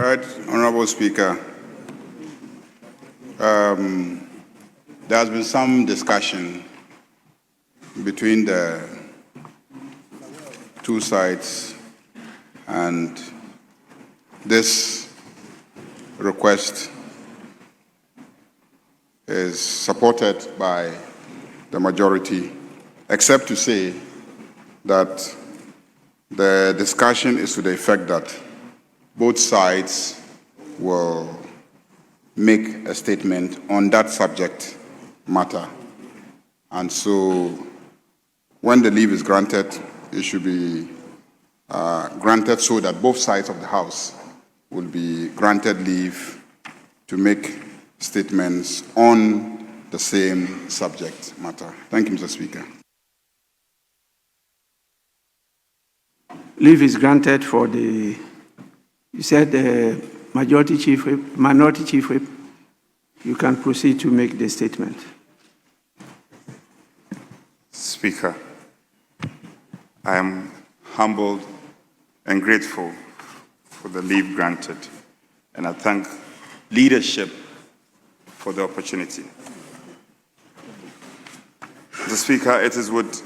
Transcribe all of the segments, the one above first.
Right, Honorable Speaker. There has been some discussion between the two sides, and this request is supported by the majority, except to say that the discussion is to the effect that both sides will make a statement on that subject matter. And so when the leave is granted, it should be granted so that both sides of the House will be granted leave to make statements on the same subject matter. Thank you, Mr. Speaker. Leave is granted for the, you said the Minority Chief Whip, you can proceed to make the statement. Speaker, I am humbled and grateful for the leave granted, and I thank leadership for the opportunity. Mr. Speaker, it is with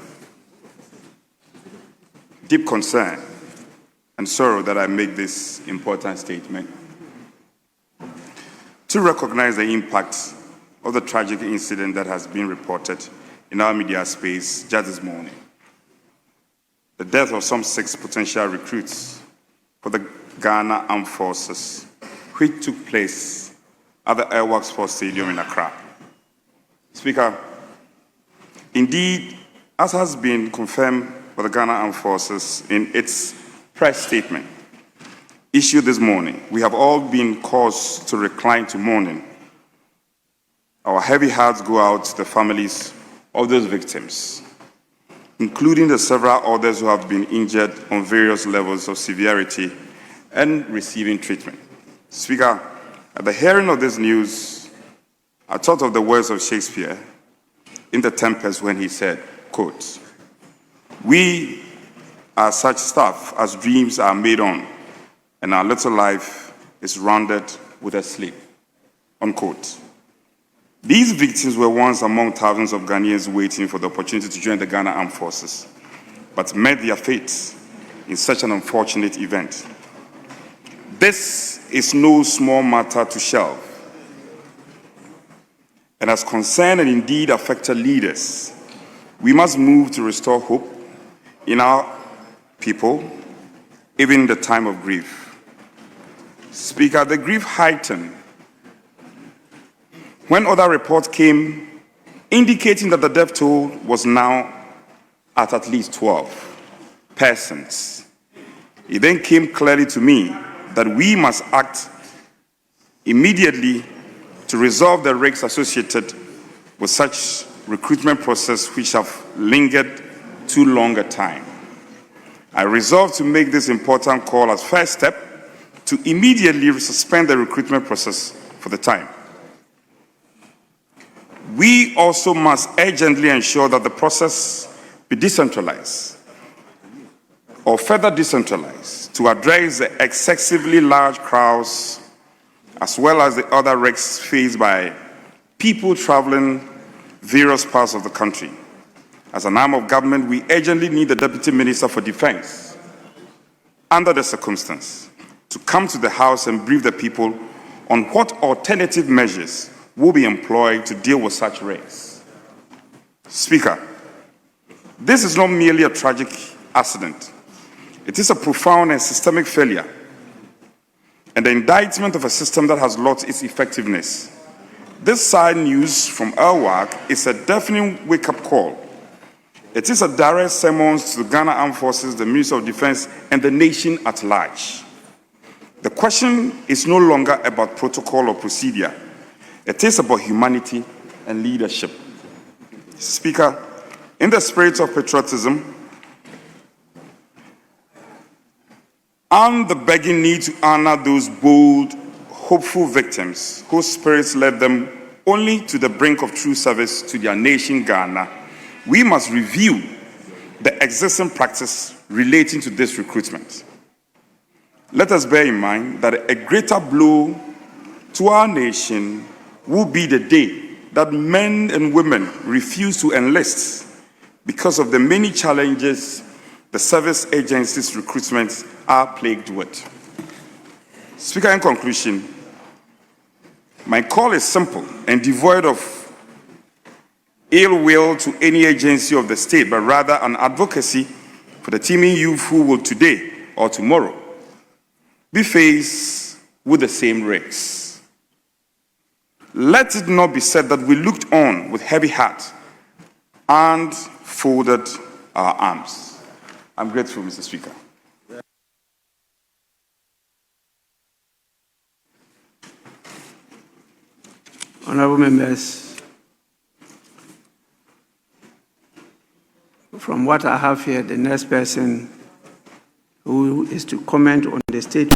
deep concern and sorrow that I make this important statement to recognize the impact of the tragic incident that has been reported in our media space just this morning. The death of some 6 potential recruits for the Ghana Armed Forces, which took place at the Airworks Sports Stadium in Accra. Speaker, indeed, as has been confirmed by the Ghana Armed Forces in its press statement issued this morning, we have all been caused to recline to mourning. Our heavy hearts go out to the families of those victims, including the several others who have been injured on various levels of severity and receiving treatment. Speaker, at the hearing of this news, I thought of the words of Shakespeare in The Tempest when he said, quote, "We are such stuff as dreams are made on, and our little life is rounded with a sleep," unquote. These victims were once among thousands of Ghanaians waiting for the opportunity to join the Ghana Armed Forces, but met their fate in such an unfortunate event. This is no small matter to shelve, and as concerned and indeed affected leaders, we must move to restore hope in our people, even in the time of grief. Speaker, the grief heightened when other reports came indicating that the death toll was now at least 12 persons. It then came clearly to me that we must act immediately to resolve the risks associated with such recruitment process which have lingered too long a time. I resolve to make this important call as first step to immediately suspend the recruitment process for the time. We also must urgently ensure that the process be decentralized or further decentralized to address the excessively large crowds as well as the other risks faced by people traveling various parts of the country. As an arm of government, we urgently need the Deputy Minister for Defense, under the circumstance, to come to the House and brief the people on what alternative measures will be employed to deal with such risks. Speaker, this is not merely a tragic accident. It is a profound and systemic failure and the indictment of a system that has lost its effectiveness. This sad news from Airworks is a definite wake-up call. It is a direct summons to the Ghana Armed Forces, the Ministry of Defense, and the nation at large. The question is no longer about protocol or procedure. It is about humanity and leadership. Speaker, in the spirit of patriotism and the begging need to honor those bold, hopeful victims whose spirits led them only to the brink of true service to their nation, Ghana, we must review the existing practice relating to this recruitment. let us bear in mind that a greater blow to our nation will be the day that men and women refuse to enlist because of the many challenges the service agencies' recruitment are plagued with. Speaker, in conclusion, my call is simple and devoid of ill will to any agency of the state, but rather an advocacy for the teeming youth who will today or tomorrow be faced with the same risks. Let it not be said that we looked on with heavy heart and folded our arms. I'm grateful, Mr. Speaker. Honorable members, from what I have here, the next person who is to comment on the state.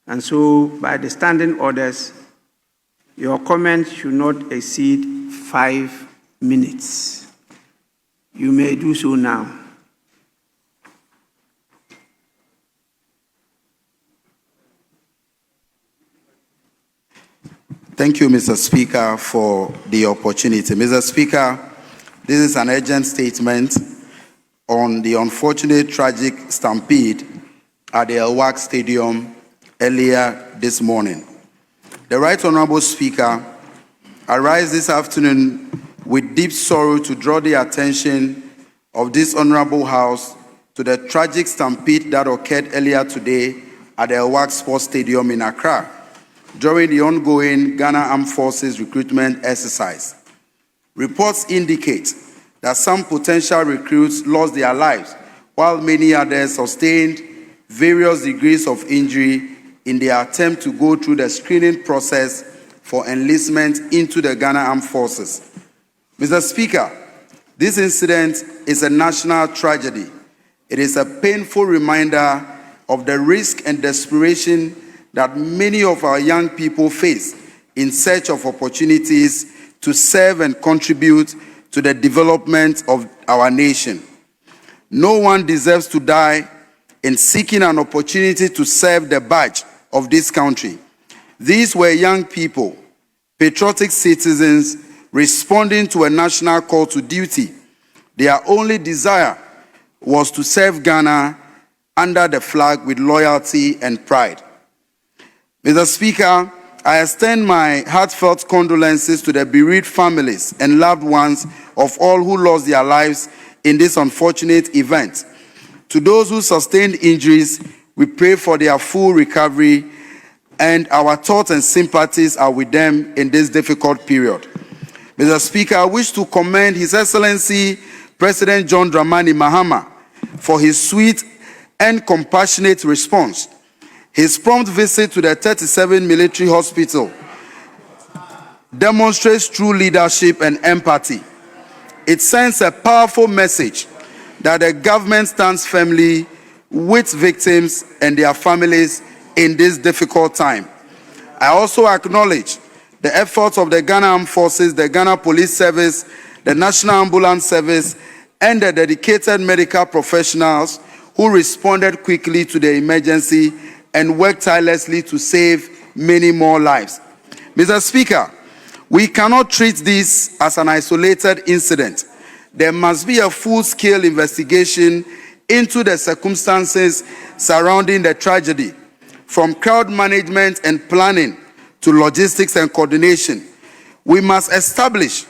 And so, by the standing orders, your comment should not exceed 5 minutes. You may do so now. Thank you, Mr. Speaker, for the opportunity. Mr. Speaker, this is an urgent statement on the unfortunate tragic stampede at the Elwak Stadium earlier this morning. The Right Honorable Speaker, I rise this afternoon with deep sorrow to draw the attention of this Honorable House to the tragic stampede that occurred earlier today at the Elwak Sports Stadium in Accra during the ongoing Ghana Armed Forces recruitment exercise. Reports indicate that some potential recruits lost their lives, while many others sustained various degrees of injury in their attempt to go through the screening process for enlistment into the Ghana Armed Forces. Mr. Speaker, this incident is a national tragedy. It is a painful reminder of the risk and desperation that many of our young people face in search of opportunities to serve and contribute to the development of our nation. No one deserves to die in seeking an opportunity to serve the badge of this country. These were young people, patriotic citizens responding to a national call to duty. Their only desire was to serve Ghana under the flag with loyalty and pride. Mr. Speaker, I extend my heartfelt condolences to the bereaved families and loved ones of all who lost their lives in this unfortunate event. To those who sustained injuries, we pray for their full recovery, and our thoughts and sympathies are with them in this difficult period. Mr. Speaker, I wish to commend His Excellency President John Dramani Mahama for his sweet and compassionate response. His prompt visit to the 37 military hospital demonstrates true leadership and empathy. It sends a powerful message that the government stands firmly with victims and their families in this difficult time. I also acknowledge the efforts of the Ghana Armed Forces, the Ghana Police Service, the National Ambulance Service, and the dedicated medical professionals who responded quickly to the emergency and worked tirelessly to save many more lives. Mr. Speaker, we cannot treat this as an isolated incident. There must be a full-scale investigation into the circumstances surrounding the tragedy, from crowd management and planning to logistics and coordination. We must establish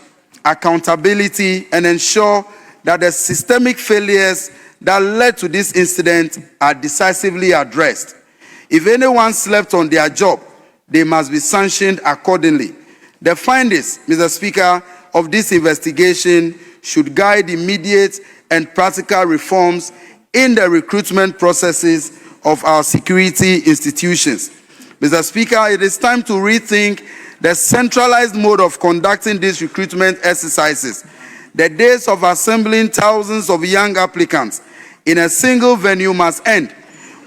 accountability and ensure that the systemic failures that led to this incident are decisively addressed. If anyone slept on their job, they must be sanctioned accordingly. The findings, Mr. Speaker, of this investigation should guide immediate and practical reforms in the recruitment processes of our security institutions. Mr. Speaker, it is time to rethink the centralized mode of conducting these recruitment exercises. The days of assembling thousands of young applicants in a single venue must end.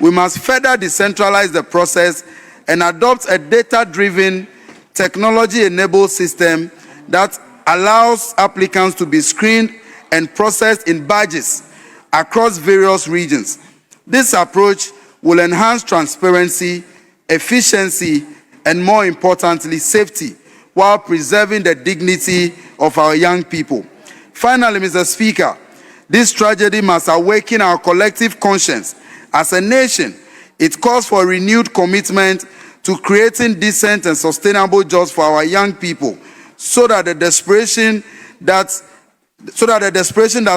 We must further decentralize the process and adopt a data-driven, technology-enabled system that allows applicants to be screened and processed in batches across various regions. This approach will enhance transparency, efficiency, and more importantly, safety, while preserving the dignity of our young people. Finally, Mr. Speaker, this tragedy must awaken our collective conscience. As a nation, it calls for renewed commitment to creating decent and sustainable jobs for our young people, so that the desperation does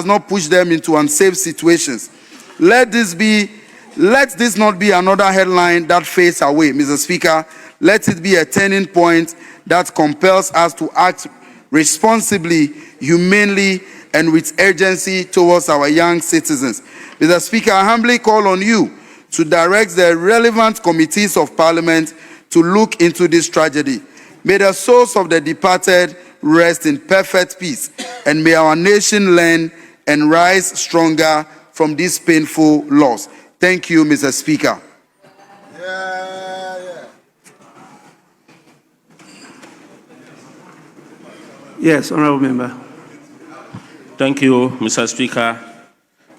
not push them into unsafe situations. Let this not be another headline that fades away, Mr. Speaker. Let it be a turning point that compels us to act responsibly, humanely, and with urgency towards our young citizens. Mr. Speaker, I humbly call on you to direct the relevant committees of Parliament to look into this tragedy. May the souls of the departed rest in perfect peace, and may our nation learn and rise stronger from this painful loss. Thank you, Mr. Speaker. Yes, Honourable Member. Thank you, Mr. Speaker,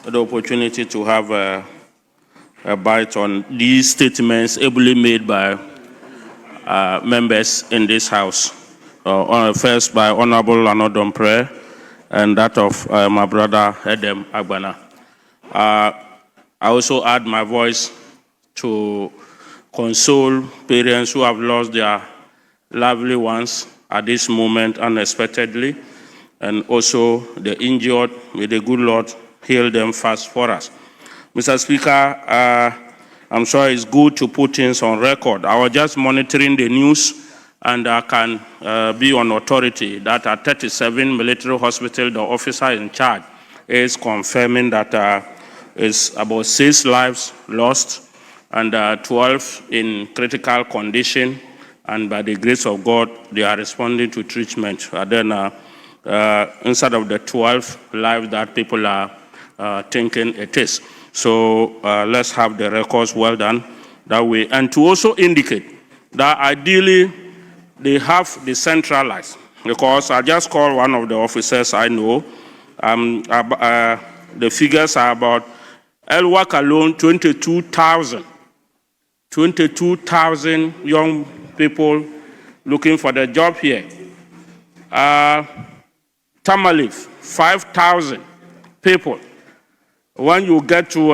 for the opportunity to have a bite on these statements ably made by members in this House. First by Honourable Anodom Prayer and that of my brother Edem Agbana. I also add my voice to console parents who have lost their lovely ones at this moment unexpectedly, and also the injured. May the good Lord heal them fast for us. Mr. Speaker, I'm sure it's good to put things on record. I was just monitoring the news, and I can be on authority that at 37 Military Hospital, the officer in charge is confirming that is about 6 lives lost and 12 in critical condition, and by the grace of God, they are responding to treatment. And then instead of the 12 lives that people are thinking it is. So let's have the records well done that way. And to also indicate that ideally they have decentralized, because I just called one of the officers I know. The figures are about Elwak alone, 22,000 young people looking for the job here. Tamalif, 5,000 people. When you get to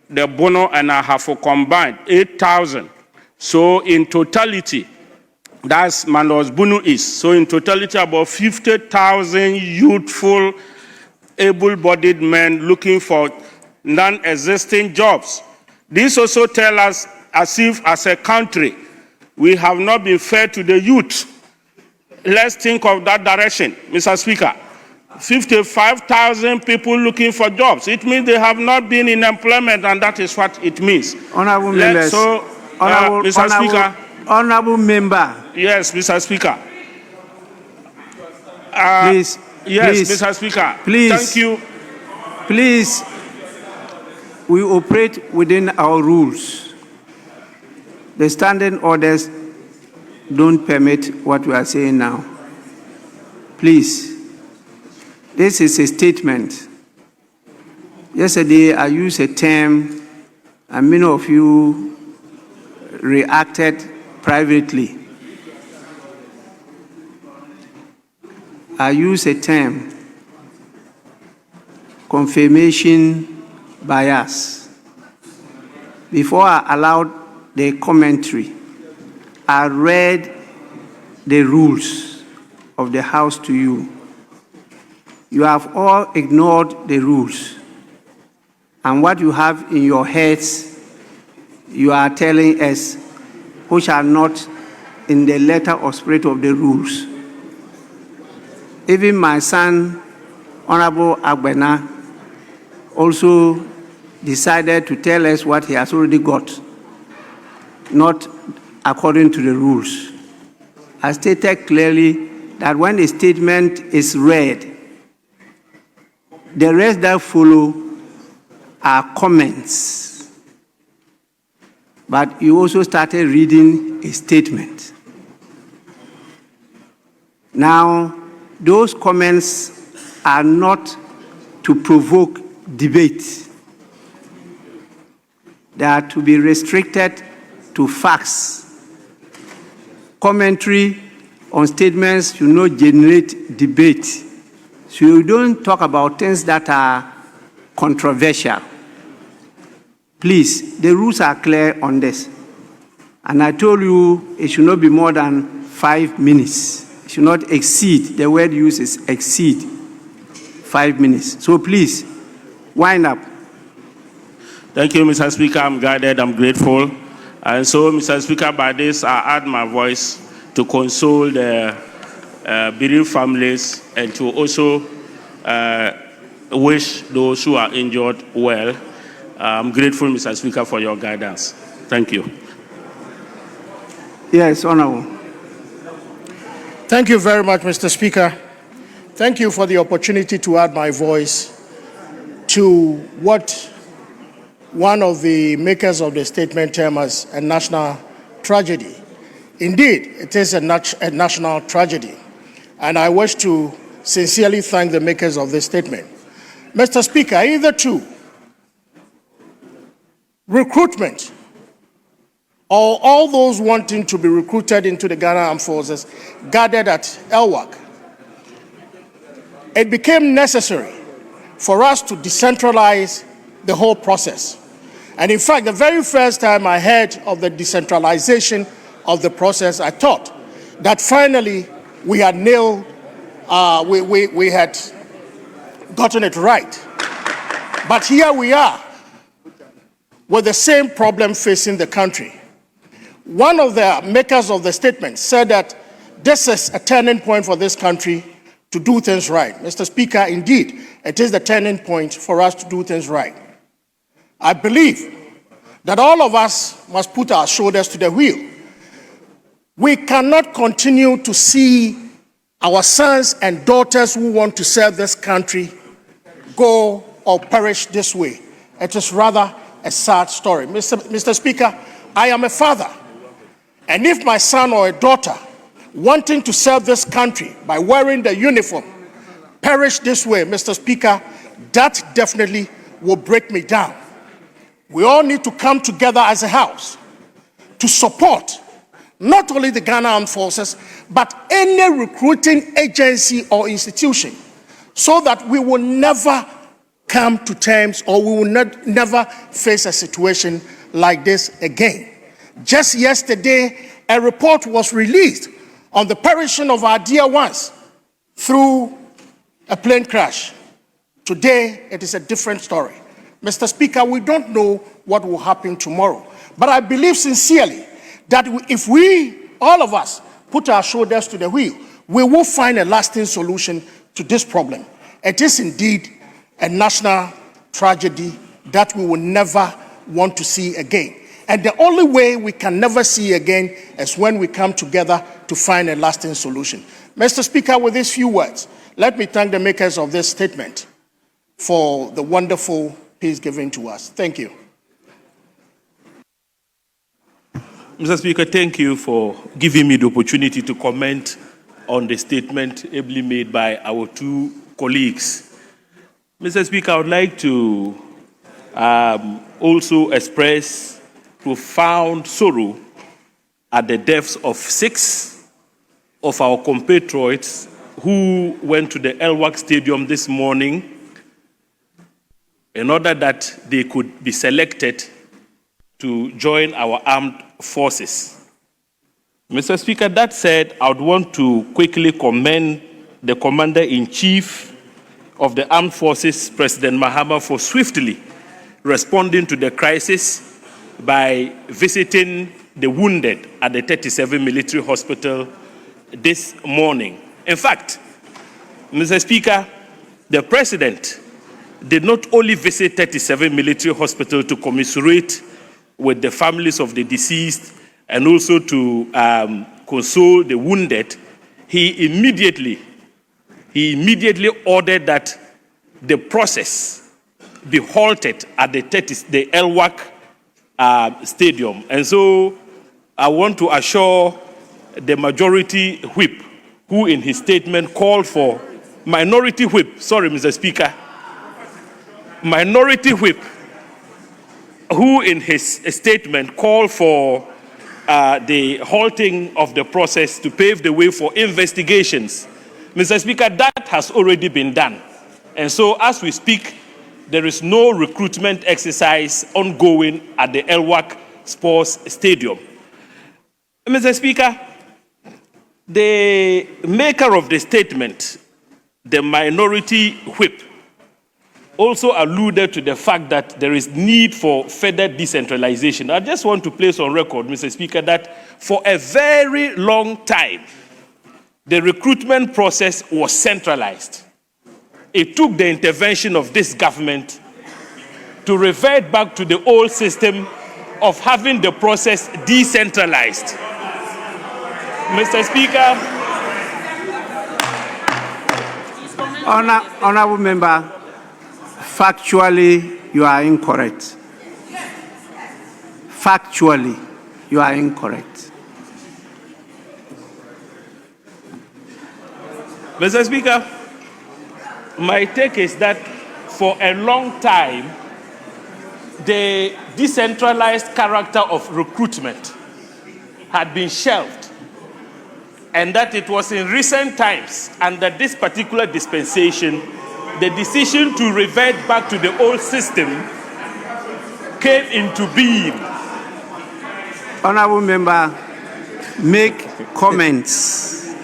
the Bono and Ahafo combined, 8,000. So in totality, that's Manos Bunu East. So in totality, about 50,000 youthful, able-bodied men looking for non-existing jobs. This also tells us as if, as a country, we have not been fair to the youth. Let's think of that direction, Mr. Speaker. 55,000 people looking for jobs. It means they have not been in employment, and that is what it means. Honourable members. Mr. Speaker. Honourable member. Yes, Mr. Speaker. Please. Yes, please, Mr. Speaker. Please. Thank you. Please, we operate within our rules. The standing orders don't permit what we are saying now. Please. This is a statement. Yesterday, I used a term, and many of you reacted privately. I used a term, confirmation bias. Before I allowed the commentary, I read the rules of the House to you. You have all ignored the rules. And what you have in your heads, you are telling us, which are not in the letter or spirit of the rules. Even my son, Honorable Agbena, also decided to tell us what he has already got, not according to the rules. I stated clearly that when a statement is read, the rest that follow are comments. But you also started reading a statement. Now, those comments are not to provoke debate. They are to be restricted to facts. Commentary on statements should not generate debate. So you don't talk about things that are controversial. Please, the rules are clear on this. And I told you it should not be more than 5 minutes. It should not exceed, the word used is exceed 5 minutes. So please, wind up. Thank you, Mr. Speaker. I'm guided, I'm grateful. And so, Mr. Speaker, by this, I add my voice to console the bereaved families and to also wish those who are injured well. I'm grateful, Mr. Speaker, for your guidance. Thank you. Yes, Honorable. Thank you very much, Mr. Speaker. Thank you for the opportunity to add my voice to what one of the makers of the statement termed as a national tragedy. Indeed, it is a national tragedy, and I wish to sincerely thank the makers of this statement. Mr. Speaker, either two, recruitment, or all those wanting to be recruited into the Ghana Armed Forces gathered at Elwak, it became necessary for us to decentralize the whole process. And in fact, the very first time I heard of the decentralization of the process, I thought that finally we had nailed, we had gotten it right. But here we are with the same problem facing the country. One of the makers of the statement said that this is a turning point for this country to do things right. Mr. Speaker, indeed, it is the turning point for us to do things right. I believe that all of us must put our shoulders to the wheel. We cannot continue to see our sons and daughters who want to serve this country go or perish this way. It is rather a sad story. Mr. Speaker, I am a father. And if my son or a daughter wanting to serve this country by wearing the uniform perish this way, Mr. Speaker, that definitely will break me down. We all need to come together as a house to support not only the Ghana Armed Forces, but any recruiting agency or institution, so that we will never come to terms or we will never face a situation like this again. Just yesterday, a report was released on the perishing of our dear ones through a plane crash. Today, it is a different story. Mr. Speaker, we don't know what will happen tomorrow. But I believe sincerely that if we, all of us, put our shoulders to the wheel, we will find a lasting solution to this problem. It is indeed a national tragedy that we will never want to see again. And the only way we can never see again is when we come together to find a lasting solution. Mr. Speaker, with these few words, let me thank the makers of this statement for the wonderful peace given to us. Thank you. Mr. Speaker, thank you for giving me the opportunity to comment on the statement ably made by our two colleagues. Mr. Speaker, I would like to also express profound sorrow at the deaths of 6 of our compatriots who went to the Elwak Stadium this morning in order that they could be selected to join our armed forces. Mr. Speaker, that said, I would want to quickly commend the Commander-in-Chief of the Armed Forces, President Mahama, for swiftly responding to the crisis by visiting the wounded at the 37 Military Hospital this morning. In fact, Mr. Speaker, the President did not only visit 37 military hospitals to commiserate with the families of the deceased and also to console the wounded, he immediately ordered that the process be halted at the Elwak Stadium. And so I want to assure the majority whip, who in his statement called for minority whip, sorry, Mr. Speaker, minority whip, who in his statement called for the halting of the process to pave the way for investigations. Mr. Speaker, that has already been done. And so as we speak, there is no recruitment exercise ongoing at the Elwak Sports Stadium. Mr. Speaker, the maker of the statement, the minority whip, also alluded to the fact that there is need for further decentralization. I just want to place on record, Mr. Speaker, that for a very long time, the recruitment process was centralized. It took the intervention of this government to revert back to the old system of having the process decentralized. Mr. Speaker, Honorable member, factually, you are incorrect. Factually, you are incorrect. Mr. Speaker, my take is that for a long time, the decentralized character of recruitment had been shelved, and that it was in recent times, under this particular dispensation, the decision to revert back to the old system came into being. Honorable member, make comments.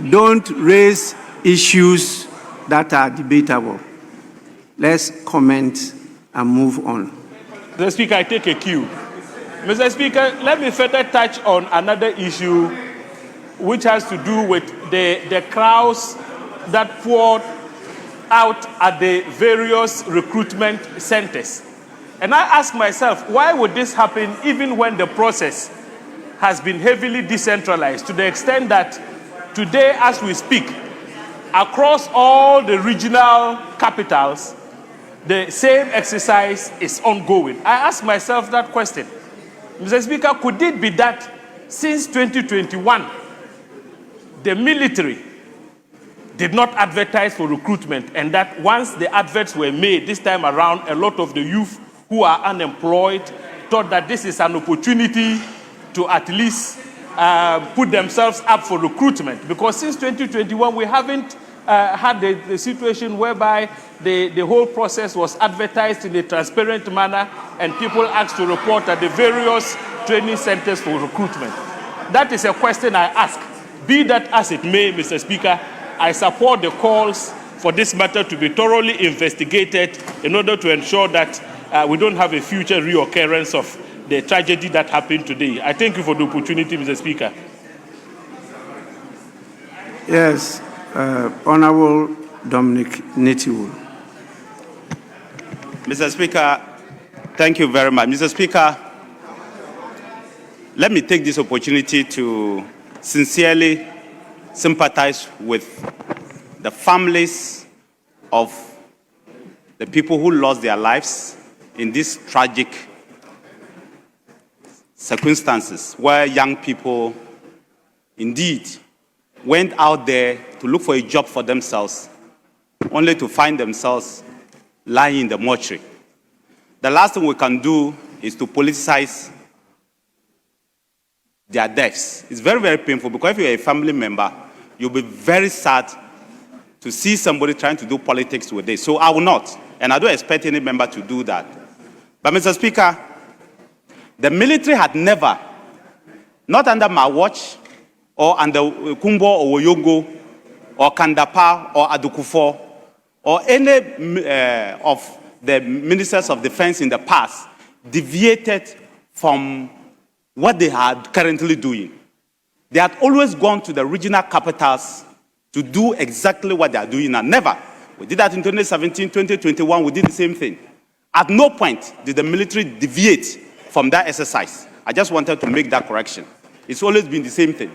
Don't raise issues that are debatable. Let's comment and move on. Mr. Speaker, I take a cue. Mr. Speaker, let me further touch on another issue which has to do with the crowds that poured out at the various recruitment centers. And I ask myself, why would this happen even when the process has been heavily decentralized to the extent that today, as we speak, across all the regional capitals, the same exercise is ongoing? I ask myself that question. Mr. Speaker, could it be that since 2021, the military did not advertise for recruitment, and that once the adverts were made this time around, a lot of the youth who are unemployed thought that this is an opportunity to at least put themselves up for recruitment? Because since 2021, we haven't had the situation whereby the whole process was advertised in a transparent manner and people asked to report at the various training centers for recruitment. That is a question I ask. Be that as it may, Mr. Speaker, I support the calls for this matter to be thoroughly investigated in order to ensure that we don't have a future reoccurrence of the tragedy that happened today. I thank you for the opportunity, Mr. Speaker. Yes, Honorable Dominic Nitiwul. Mr. Speaker, thank you very much. Mr. Speaker, let me take this opportunity to sincerely sympathize with the families of the people who lost their lives in these tragic circumstances where young people indeed went out there to look for a job for themselves only to find themselves lying in the mortuary. The last thing we can do is to politicize their deaths. It's very, very painful because if you're a family member, you'll be very sad to see somebody trying to do politics with this. So I will not, and I don't expect any member to do that. But Mr. Speaker, the military had never, not under my watch, or under Kumbo or Woyogo, or Kandapa or Adukufo, or any of the ministers of defense in the past, deviated from what they are currently doing. They had always gone to the regional capitals to do exactly what they are doing now. Never We did that in 2017, 2021, we did the same thing. At no point did the military deviate from that exercise. I just wanted to make that correction. It's always been the same thing.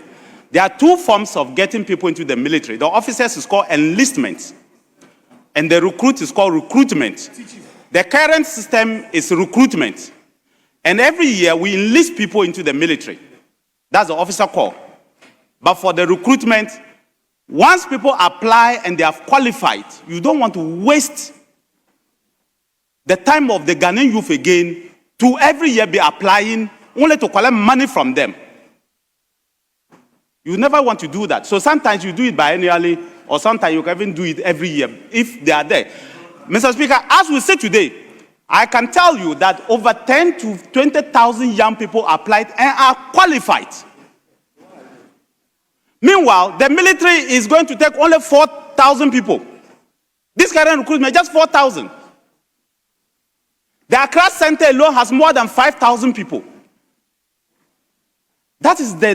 There are two forms of getting people into the military. The officers is called enlistment, and the recruit is called recruitment. The current system is recruitment. And every year we enlist people into the military. That's the officer call. But for the recruitment, once people apply and they have qualified, you don't want to waste the time of the Ghanaian youth again to every year be applying only to collect money from them. You never want to do that. So sometimes you do it biennially, or sometimes you can even do it every year if they are there. Mr. Speaker, as we sit today, I can tell you that over 10 to 20,000 young people applied and are qualified. Meanwhile, the military is going to take only 4,000 people. This current recruitment, just 4,000. The Accra Center alone has more than 5,000 people. That is the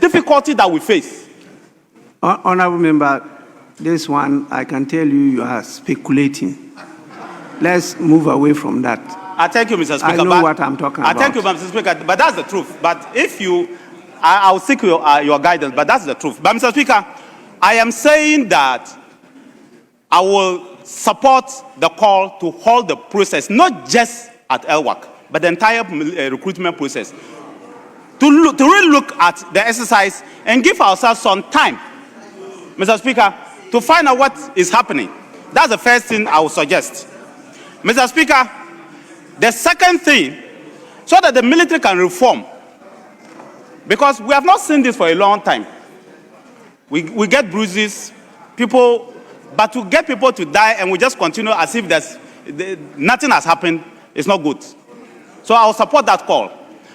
difficulty that we face. Honorable member, this one, I can tell you, you are speculating. Let's move away from that. I thank you, Mr. Speaker. I know what I'm talking about. I thank you, Mr. Speaker, but that's the truth. But if you, I'll seek your guidance, but that's the truth. But Mr. Speaker, I am saying that I will support the call to hold the process, not just at LWAC, but the entire recruitment process. To really look at the exercise and give ourselves some time, Mr. Speaker, to find out what is happening. That's the first thing I would suggest. Mr. Speaker, the second thing, so that the military can reform, because we have not seen this for a long time. We get bruises, people, but to get people to die and we just continue as if nothing has happened is not good. So I will support that call.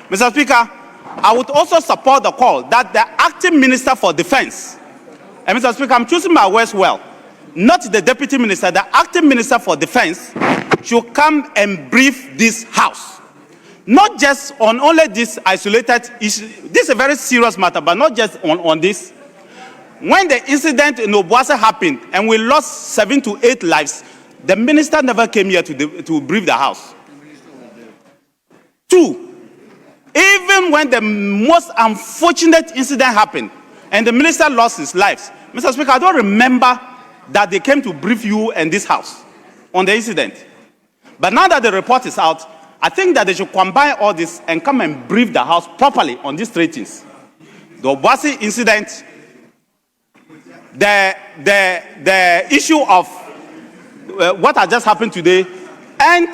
Mr. Speaker, I would also support the call that the acting Minister for Defense, and Mr. Speaker, I'm choosing my words well, not the Deputy Minister, the acting Minister for Defense should come and brief this House. Not just on only this isolated issue. This is a very serious matter, but not just on this. When the incident in Obuasi happened and we lost 7 to 8 lives, the minister never came here to brief the House. 2, even when the most unfortunate incident happened and the minister lost his life, Mr. Speaker, I don't remember that they came to brief you and this House on the incident. But now that the report is out, I think that they should combine all this and come and brief the House properly on these 3 things. The Obuasi incident, the issue of what has just happened today, and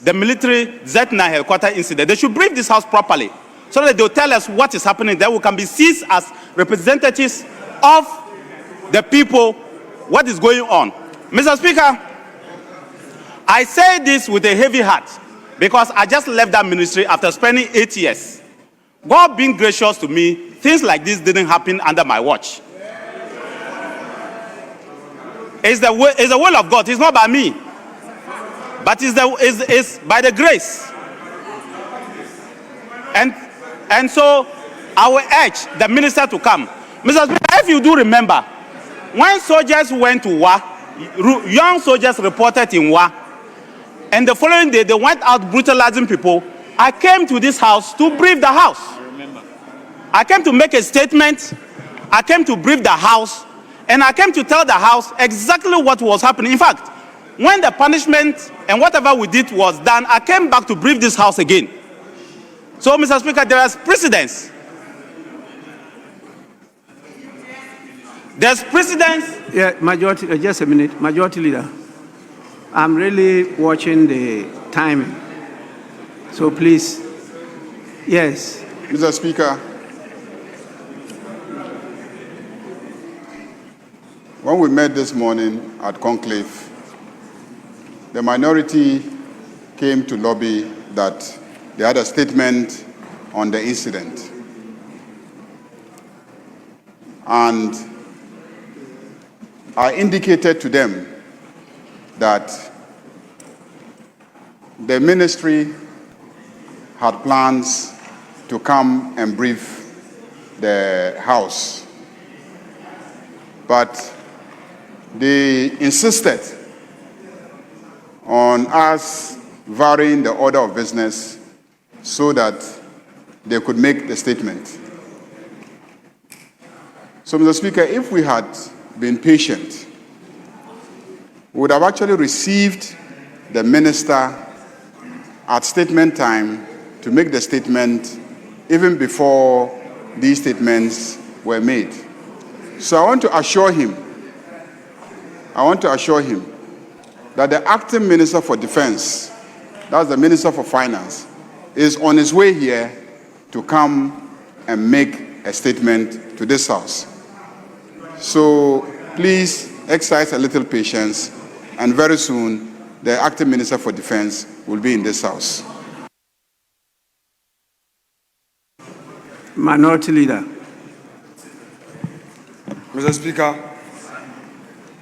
the military Z9 headquarter incident. They should brief this House properly so that they'll tell us what is happening there. We can be seized as representatives of the people, what is going on. Mr. Speaker, I say this with a heavy heart because I just left that ministry after spending 8 years. God being gracious to me, things like this didn't happen under my watch. It's the will of God. It's not by me. But it's by the grace. And so I will urge the minister to come. Mr. Speaker, if you do remember, when soldiers went to war, young soldiers reported in war, and the following day they went out brutalizing people, I came to this House to brief the House. I came to make a statement, I came to brief the House, and I came to tell the House exactly what was happening. In fact, when the punishment and whatever we did was done, I came back to brief this House again. So, Mr. Speaker, there is precedence. There's precedence. Yeah, majority, just a minute. Majority Leader, I'm really watching the timing. So please, yes. Mr. Speaker, when we met this morning at conclave, the minority came to lobby that they had a statement on the incident. And I indicated to them that the ministry had plans to come and brief the House. But they insisted on us varying the order of business so that they could make the statement. So, Mr. Speaker, if we had been patient, we would have actually received the minister at statement time to make the statement even before these statements were made. So I want to assure him that the acting Minister for Defense, that's the Minister for Finance, is on his way here to come and make a statement to this House. So please exercise a little patience, and very soon the acting Minister for Defense will be in this House. Minority Leader. Mr. Speaker,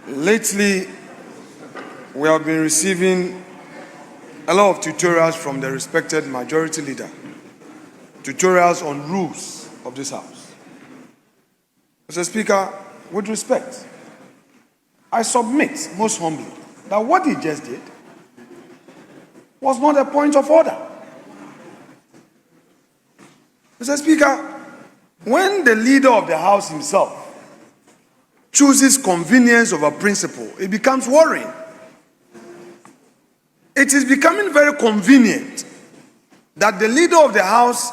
lately we have been receiving a lot of tutorials from the respected Majority Leader, tutorials on rules of this House. Mr. Speaker, with respect, I submit most humbly that what he just did was not a point of order. Mr. Speaker, when the leader of the House himself chooses convenience over principle, it becomes worrying. It is becoming very convenient that the leader of the House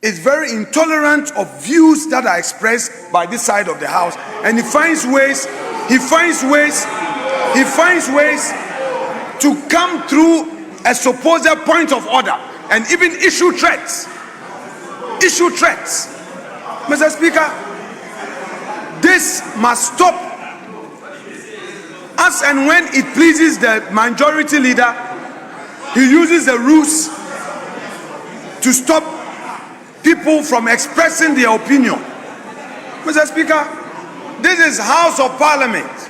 is very intolerant of views that are expressed by this side of the House, and he finds ways to come through a supposed point of order and even issue threats. Mr. Speaker, this must stop. As and when it pleases the Majority Leader, he uses the rules to stop people from expressing their opinion. Mr. Speaker, this is House of Parliament.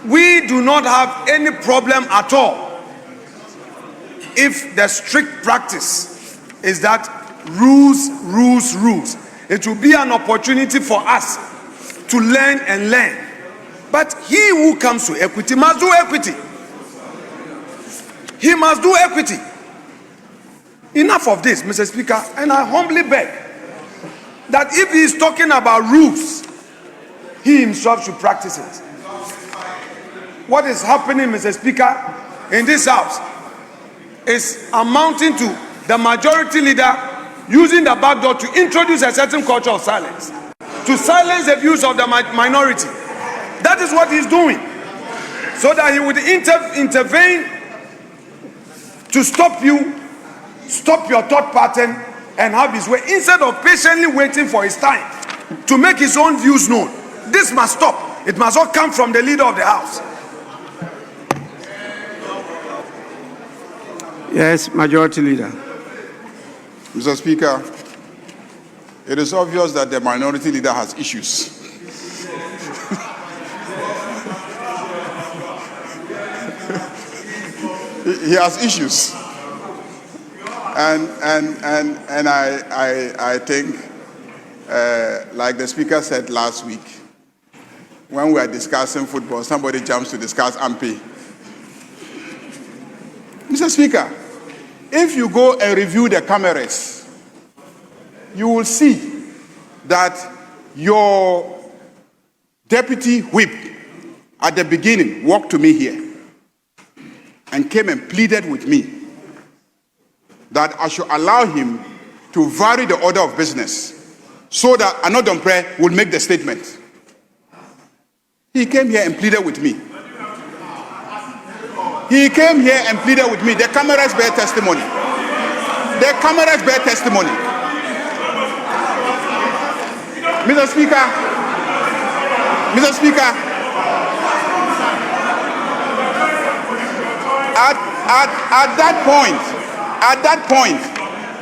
We do not have any problem at all if the strict practice is that rules. It will be an opportunity for us to learn and learn. But he who comes to equity must do equity. He must do equity. Enough of this, Mr. Speaker, and I humbly beg that if he is talking about rules, he himself should practice it. What is happening, Mr. Speaker, in this House is amounting to the Majority Leader using the back door to introduce a certain culture of silence, to silence the views of the minority. That is what he's doing, so that he would intervene to stop your thought pattern and have his way, instead of patiently waiting for his time to make his own views known. This must stop. It must all come from the leader of the House. Yes, Majority Leader. Mr. Speaker, it is obvious that the Minority Leader has issues. He has issues. And I think, like the Speaker said last week, when we were discussing football, somebody jumps to discuss MP. Mr. Speaker, if you go and review the cameras, you will see that your deputy whip at the beginning walked to me here and came and pleaded with me that I should allow him to vary the order of business so that Anodompreh will make the statement. He came here and pleaded with me. He came here and pleaded with me. The cameras bear testimony. The cameras bear testimony. Mr. Speaker, at that point,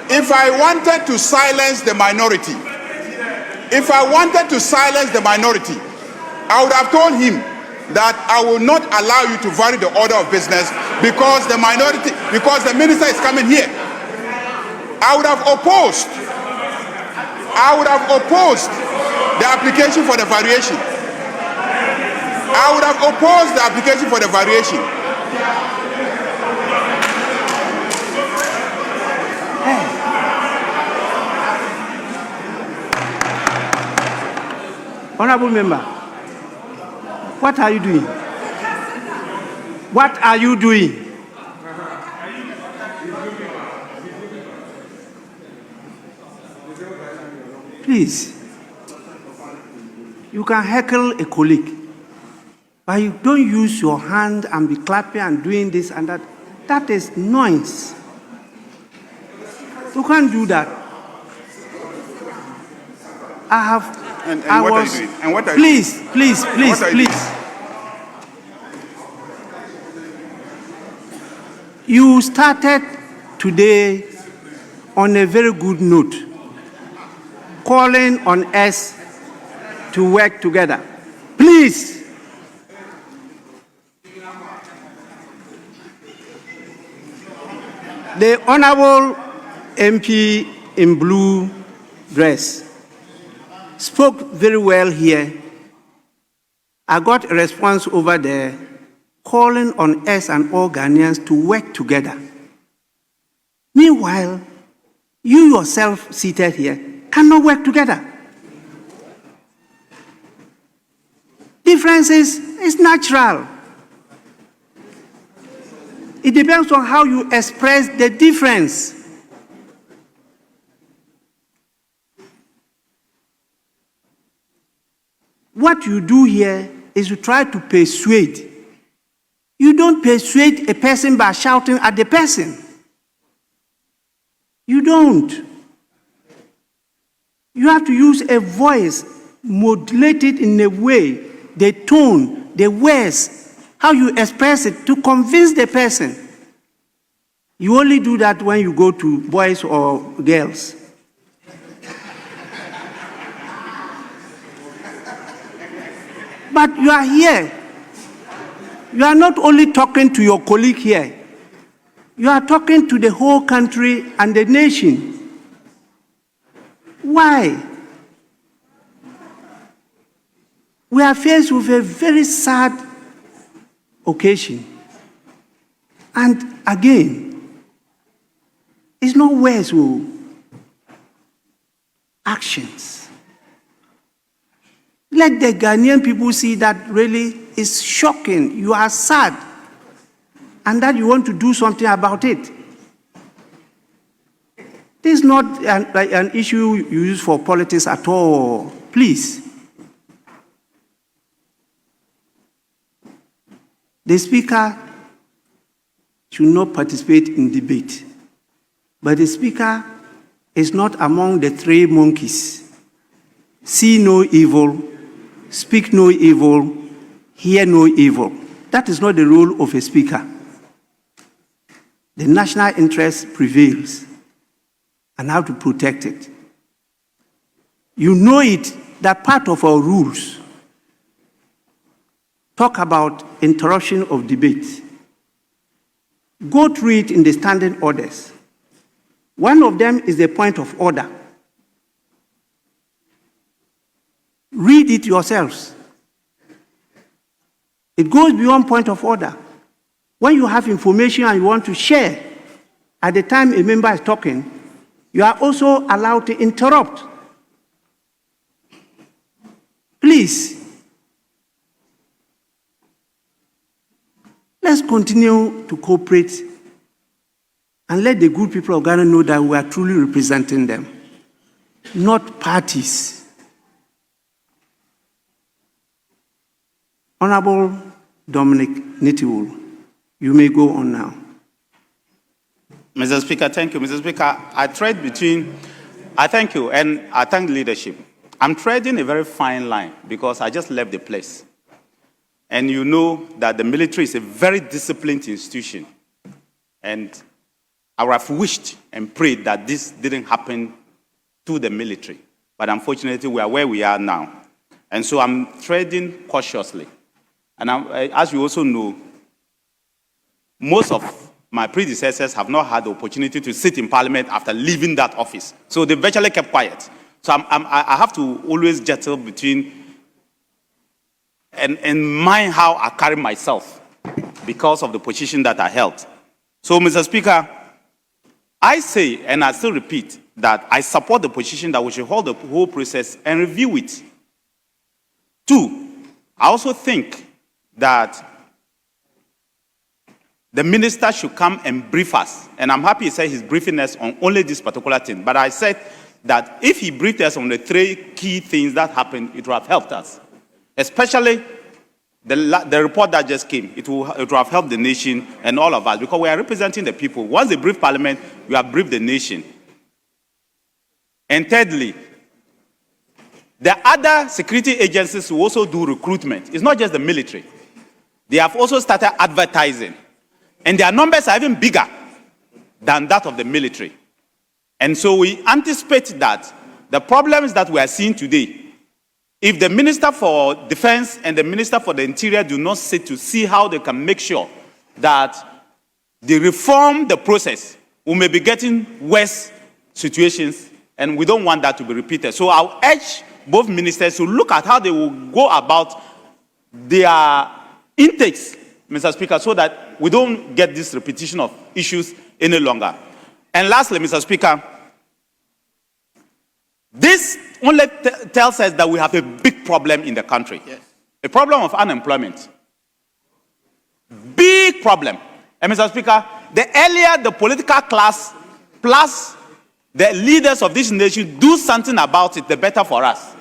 if I wanted to silence the minority, I would have told him that I will not allow you to vary the order of business because the minister is coming here. I would have opposed the application for the variation. I would have opposed the application for the variation. Honorable member, what are you doing? What are you doing? Please, you can heckle a colleague, but you don't use your hand and be clapping and doing this and that. That is noise. You can't do that. I have. And I what was. are you doing? And what are you doing? Please. What are you You started today on a very good note, calling on us to work together. Please. The Honorable MP in blue dress spoke very well here. I got a response over there calling on us and all Ghanaians to work together. Meanwhile, you yourself seated here cannot work together. Differences is natural. It depends on how you express the difference. What you do here is you try to persuade. You don't persuade a person by shouting at the person. You don't. You have to use a voice modulated in a way, the tone, the words, how you express it to convince the person. You only do that when you go to boys or girls. But you are here. You are not only talking to your colleague here, you are talking to the whole country and the nation. Why? We are faced with a very sad occasion. And again, it's not words, actions. Let the Ghanaian people see that really is shocking. You are sad, and that you want to do something about it. This is not an issue you use for politics at all. Please. The speaker should not participate in debate, but the speaker is not among the three monkeys. See no evil, speak no evil, hear no evil. That is not the role of a speaker. The national interest prevails, and how to protect it. You know it, that part of our rules talk about interruption of debate. Go through it in the standing orders. One of them is the point of order. Read it yourselves. It goes beyond point of order. When you have information and you want to share, at the time a member is talking, you are also allowed to interrupt. Please, let's continue to cooperate and let the good people of Ghana know that we are truly representing them, not parties. Honorable Dominic Nitiwul, you may go on now. Mr. Speaker, thank you. Mr. Speaker, I thank you, and I thank leadership. I'm treading a very fine line because I just left the place. And you know that the military is a very disciplined institution. And I would have wished and prayed that this didn't happen to the military. But unfortunately, we are where we are now. And so I'm treading cautiously. And as you also know, most of my predecessors have not had the opportunity to sit in parliament after leaving that office. So they virtually kept quiet. So I have to always juggle between and mind how I carry myself because of the position that I held. So, Mr. Speaker, I say, and I still repeat, that I support the position that we should hold the whole process and review it. 2, I also think that the minister should come and brief us. And I'm happy he said he's briefing us on only this particular thing. But I said that if he briefed us on the 3 key things that happened, it would have helped us. Especially the report that just came. It will have helped the nation and all of us because we are representing the people. Once they brief Parliament, we have briefed the nation. And thirdly, the other security agencies will also do recruitment. It's not just the military. They have also started advertising. And their numbers are even bigger than that of the military. And so we anticipate that the problems that we are seeing today, if the Minister for Defense and the Minister for the Interior do not sit to see how they can make sure that they reform the process, we may be getting worse situations, and we don't want that to be repeated. So I'll urge both ministers to look at how they will go about their intakes, Mr. Speaker, so that we don't get this repetition of issues any longer. And lastly, Mr. Speaker, this only tells us that we have a big problem in the country. Yes. A problem of unemployment. Big problem. And Mr. Speaker, the earlier the political class plus the leaders of this nation do something about it, the better for us.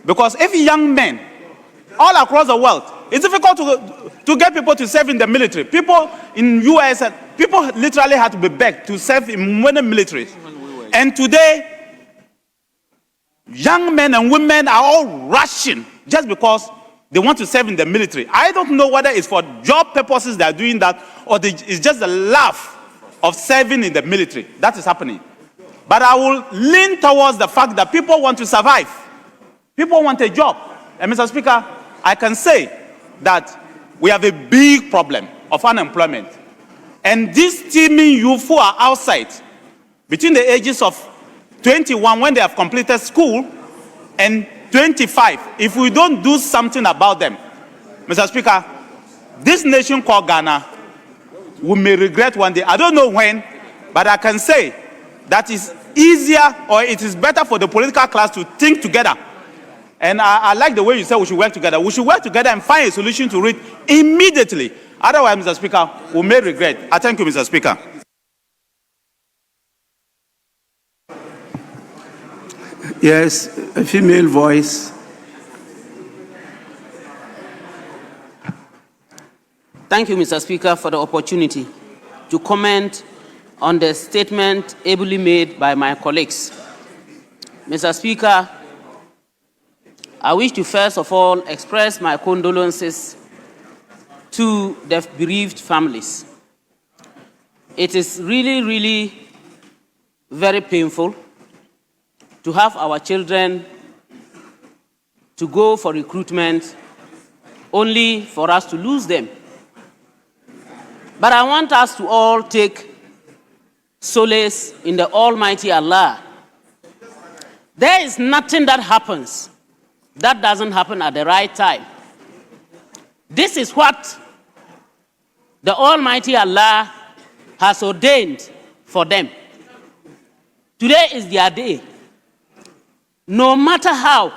Because if young men all across the world, it's difficult to get people to serve in the military. People in US, people literally had to be begged to serve in many militaries. And today, young men and women are all rushing just because they want to serve in the military. I don't know whether it's for job purposes they are doing that or it's just the love of serving in the military. That is happening. But I will lean towards the fact that people want to survive. People want a job. And Mr. Speaker, I can say that we have a big problem of unemployment. And these teeming youth who are outside, between the ages of 21 when they have completed school and 25, if we don't do something about them, Mr. Speaker, this nation called Ghana, we may regret one day. I don't know when, but I can say that it's easier or it is better for the political class to think together. And I like the way you said we should work together. We should work together and find a solution to it immediately. Otherwise, Mr. Speaker, we may regret. I thank you, Mr. Speaker. Yes, a female voice. Thank you, Mr. Speaker, for the opportunity to comment on the statement ably made by my colleagues. Mr. Speaker, I wish to first of all express my condolences to the bereaved families. It is really, really very painful to have our children to go for recruitment only for us to lose them. But I want us to all take solace in the Almighty Allah. There is nothing that happens that doesn't happen at the right time. This is what the Almighty Allah has ordained for them. Today is their day. No matter how,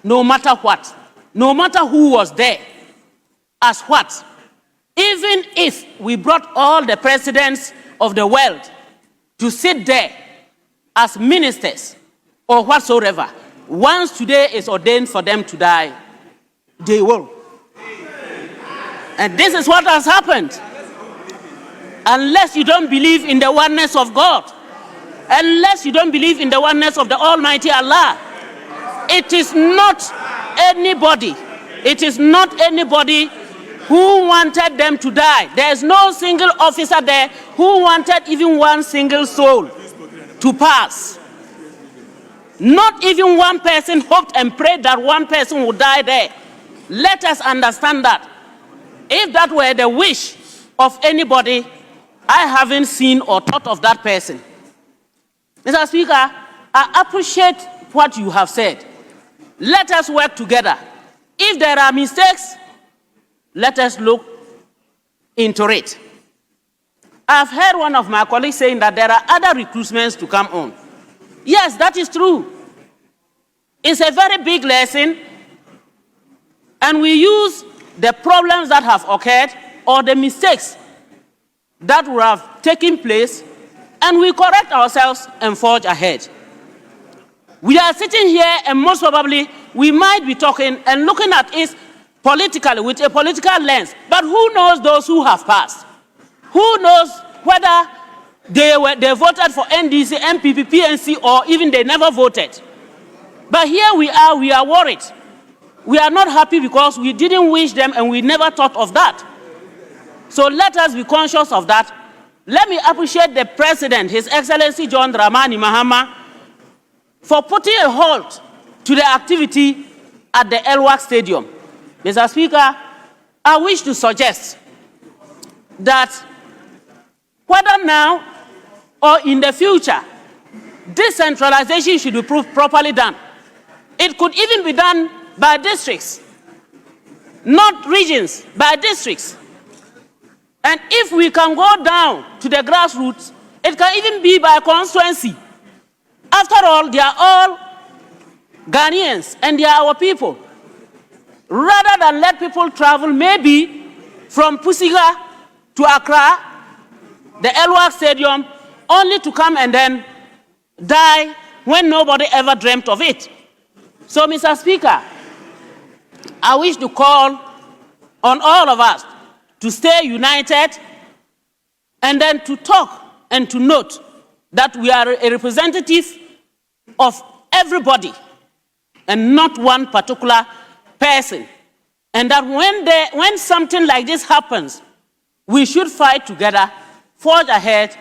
no matter what, no matter who was there, as what, even if we brought all the presidents of the world to sit there as ministers or whatsoever, once today is ordained for them to die, they will. And this is what has happened. Unless you don't believe in the oneness of God, unless you don't believe in the oneness of the Almighty Allah, it is not anybody who wanted them to die. There is no single officer there who wanted even one single soul to pass. Not even one person hoped and prayed that one person would die there. Let us understand that. If that were the wish of anybody, I haven't seen or thought of that person. Mr. Speaker, I appreciate what you have said. Let us work together. If there are mistakes, let us look into it. I've heard one of my colleagues saying that there are other recruitments to come on. Yes, that is true. It's a very big lesson, and we use the problems that have occurred or the mistakes that would have taken place, and we correct ourselves and forge ahead. We are sitting here, and most probably we might be talking and looking at it politically, with a political lens. But who knows those who have passed? Who knows whether they voted for NDC, MPP, PNC, or even they never voted? But here we are worried. We are not happy because we didn't wish them and we never thought of that. So let us be conscious of that. Let me appreciate the President, His Excellency John Dramani Mahama, for putting a halt to the activity at the Elwak Stadium. Mr. Speaker, I wish to suggest that whether now or in the future, decentralization should be properly done. It could even be done by districts, not regions, by districts. And if we can go down to the grassroots, it can even be by constituency. After all, they are all Ghanaians and they are our people. Rather than let people travel maybe from Pusiga to Accra, the Elwak Stadium, only to come and then die when nobody ever dreamt of it. So, Mr. Speaker, I wish to call on all of us to stay united and then to talk and to note that we are a representative of everybody and not one particular person. And that when something like this happens, we should fight together, forge ahead,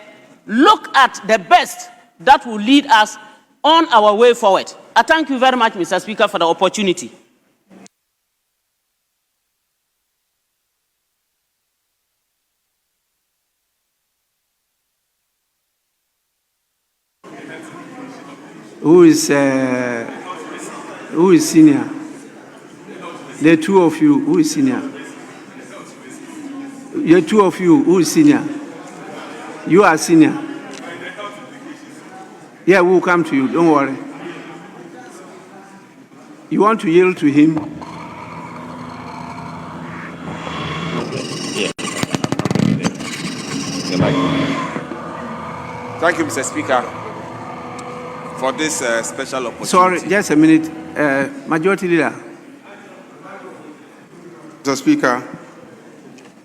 look at the best that will lead us on our way forward. I thank you very much, Mr. Speaker, for the opportunity. Who is senior? The two of you, who is senior? The two of you, who is senior? You are senior. Yeah, we'll come to you, don't worry. You want to yield to him? Thank you, Mr. Speaker, for this special opportunity. Sorry, just a minute. Majority Leader. Mr. Speaker,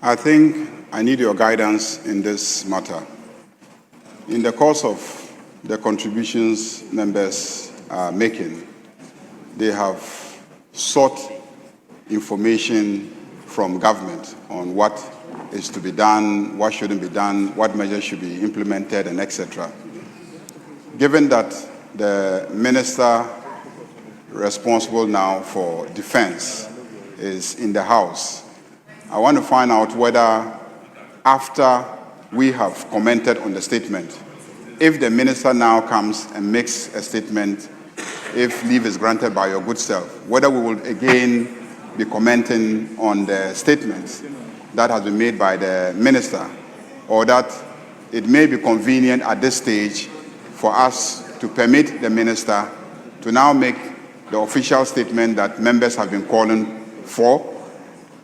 I think I need your guidance in this matter. In the course of the contributions members are making, they have sought information from government on what is to be done, what shouldn't be done, what measures should be implemented, and etc. Given that the minister responsible now for defense is in the House, I want to find out whether after we have commented on the statement, if the minister now comes and makes a statement, if leave is granted by your good self, whether we will again be commenting on the statements that has been made by the minister, or that it may be convenient at this stage for us to permit the minister to now make the official statement that members have been calling for,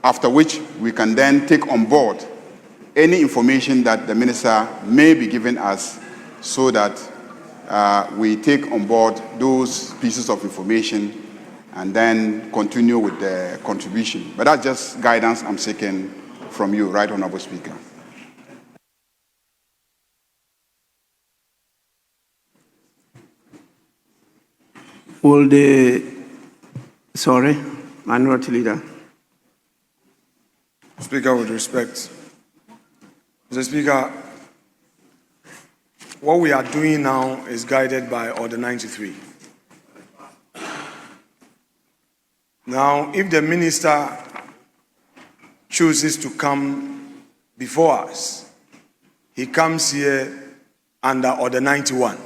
after which we can then take on board any information that the minister may be giving us, so that we take on board those pieces of information and then continue with the contribution. But that's just guidance I'm seeking from you, Right Honorable Speaker. Will the, sorry, Minority Leader. Speaker, with respect. Mr. Speaker, what we are doing now is guided by Order 93. Now, if the minister chooses to come before us, he comes here under Order 91.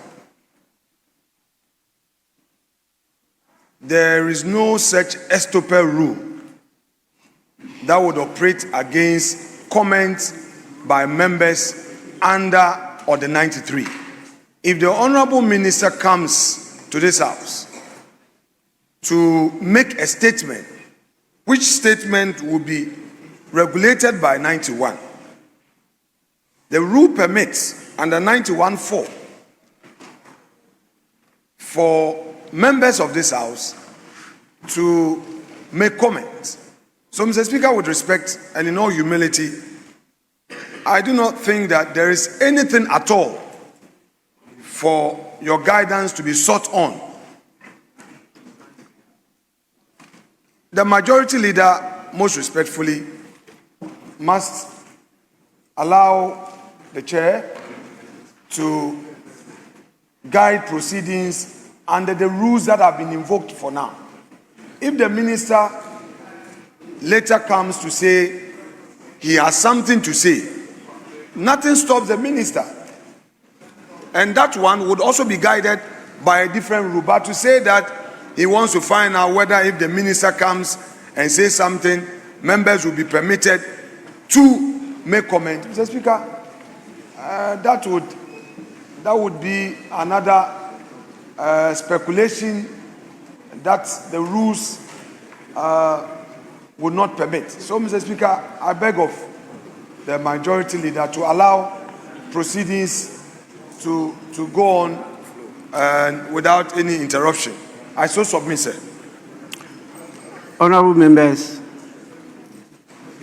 There is no such estoppel rule that would operate against comments by members under Order 93. If the Honorable Minister comes to this House to make a statement, which statement will be regulated by 91, the rule permits under 91(4) for members of this House to make comments. So, Mr. Speaker, with respect and in all humility, I do not think that there is anything at all for your guidance to be sought on. The majority leader, most respectfully, must allow the chair to guide proceedings under the rules that have been invoked for now. If the minister later comes to say he has something to say, nothing stops the minister. And that one would also be guided by a different rule. But to say that he wants to find out whether if the minister comes and says something, members will be permitted to make comment. Mr. Speaker, that would be another speculation that the rules would not permit. So, Mr. Speaker, I beg of the majority leader to allow proceedings to go on without any interruption. I so submit, sir. Honorable members,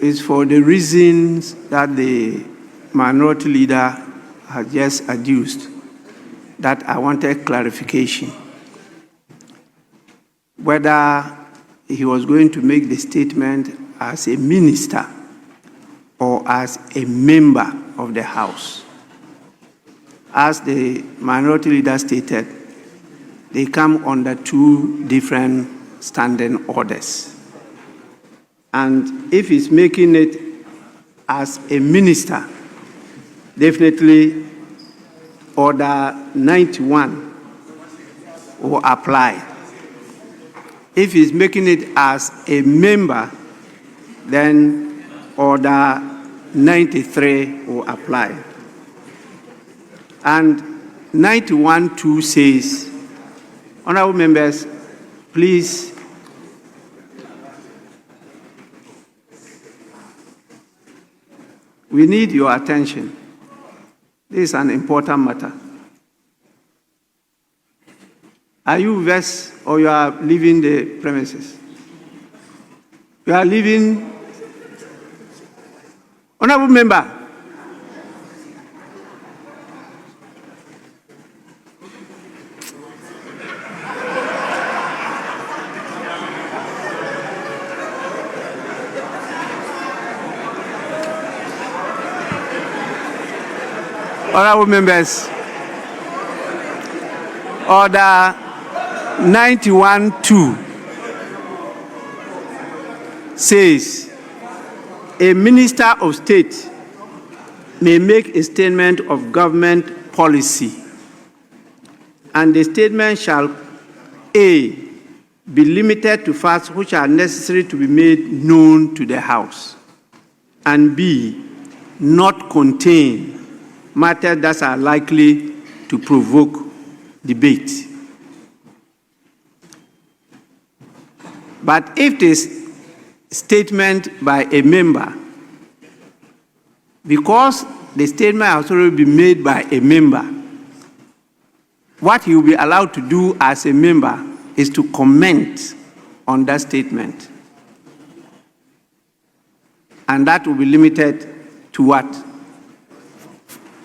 it's for the reasons that the minority leader has just adduced that I wanted clarification. Whether he was going to make the statement as a minister or as a member of the House. As the minority leader stated, they come under two different standing orders. And if he's making it as a minister, definitely Order 91 will apply. If he's making it as a member, then Order 93 will apply. And 91(2) says, honorable members, please we need your attention. This is an important matter. Are you vexed or you are leaving the premises? You are leaving. Honorable member. Honorable members, Order 91(2) says a minister of state may make a statement of government policy, and the statement shall A, be limited to facts which are necessary to be made known to the House, and B, not contain matters that are likely to provoke debate. But if this statement by a member, because the statement has already been made by a member, what he will be allowed to do as a member is to comment on that statement. And that will be limited to what?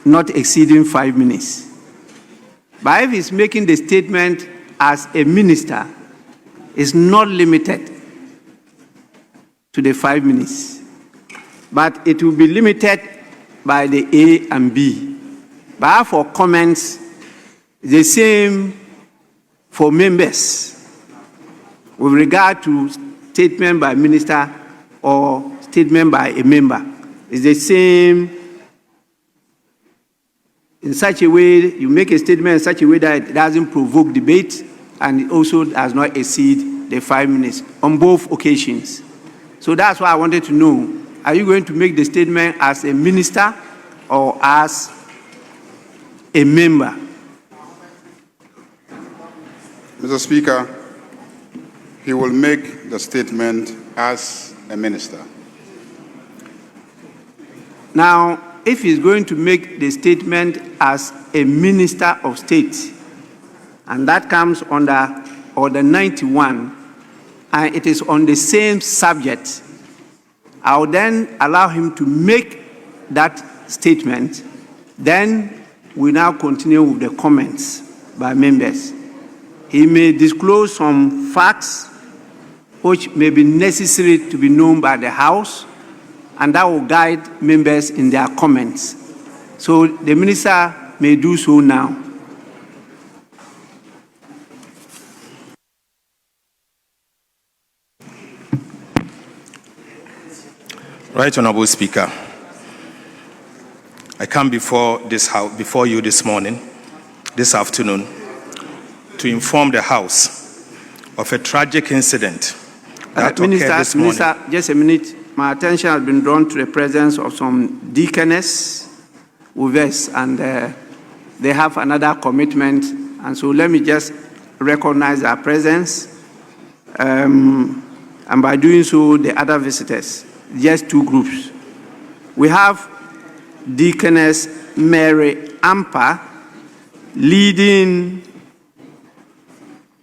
Not exceeding 5 minutes. But if he's making the statement as a minister, it's not limited to the 5 minutes, but it will be limited by the A and B. But for comments, the same for members with regard to statement by minister or statement by a member. It's the same in such a way, you make a statement in such a way that it doesn't provoke debate and it also does not exceed the 5 minutes on both occasions. So that's why I wanted to know, are you going to make the statement as a minister or as a member? Mr. Speaker, he will make the statement as a minister. Now, if he's going to make the statement as a minister of state, and that comes under Order 91, and it is on the same subject, I will then allow him to make that statement. Then we now continue with the comments by members. He may disclose some facts which may be necessary to be known by the House, and that will guide members in their comments. So the minister may do so now. Right Honorable Speaker, I come before this House, before you this afternoon, to inform the House of a tragic incident that occurred this morning. Minister, just a minute. My attention has been drawn to the presence of some deaconess with us, and they have another commitment. And so let me just recognize their presence. And by doing so, the other visitors, just two groups. We have Deaconess Mary Ampa leading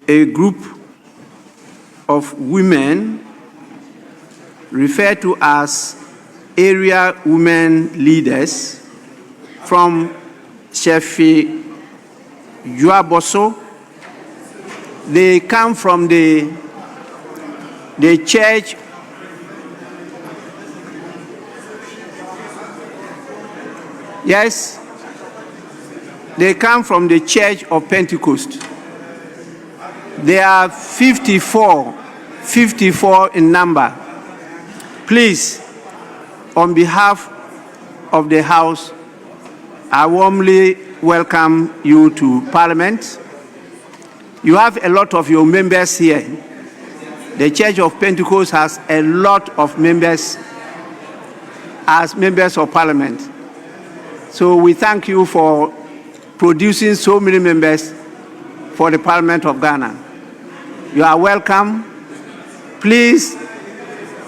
a group of women referred to as area women leaders from Shefi Juaboso. They come from the church Yes, they come from the Church of Pentecost. They are 54 in number. Please, on behalf of the House, I warmly welcome you to Parliament. You have a lot of your members here. The Church of Pentecost has a lot of members as members of Parliament. So we thank you for producing so many members for the Parliament of Ghana. You are welcome. Please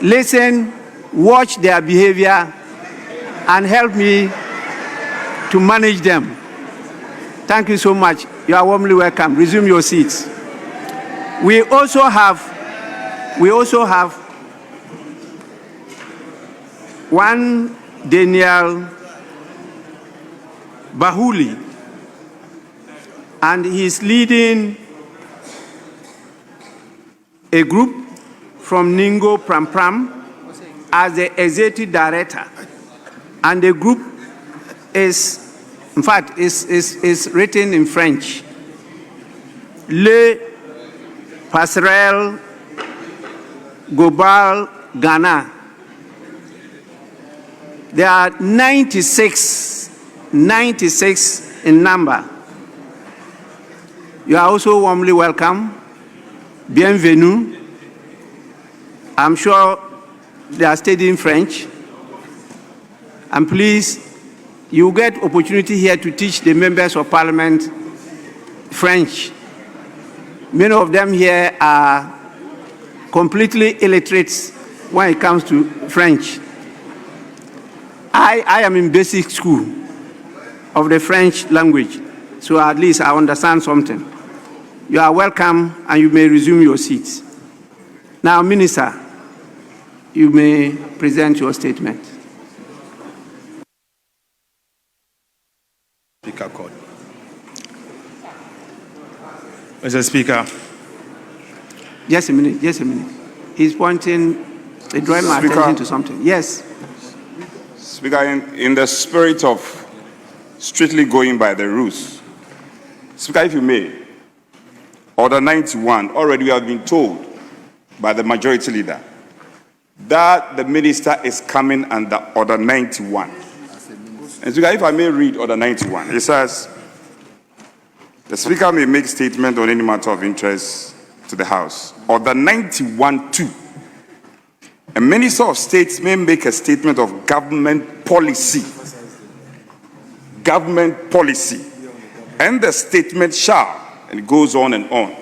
listen, watch their behavior, and help me to manage them. Thank you so much. You are warmly welcome. Resume your seats. We also have one Daniel Bahuli, and he's leading a group from Ningo Pram as the executive director. And the group is, in fact, is written in French. Le Passerelle Global Ghana. There are 96 in number. You are also warmly welcome. Bienvenue. I'm sure they are studying French. And please, you get opportunity here to teach the members of Parliament French. Many of them here are completely illiterate when it comes to French. I am in basic school of the French language, so at least I understand something. You are welcome, and you may resume your seats. Now, Minister, you may present your statement. Speaker call. Mr. Speaker. Just a minute. He's pointing, drawing my attention to something. Yes. Speaker, in the spirit of strictly going by the rules, Speaker, if you may, Order 91, already we have been told by the majority leader that the minister is coming under Order 91. And Speaker, if I may read Order 91, it says, the Speaker may make statement on any matter of interest to the House. Order 91-2. A minister of state may make a statement of government policy. Government policy. And the statement shall, and it goes on and on.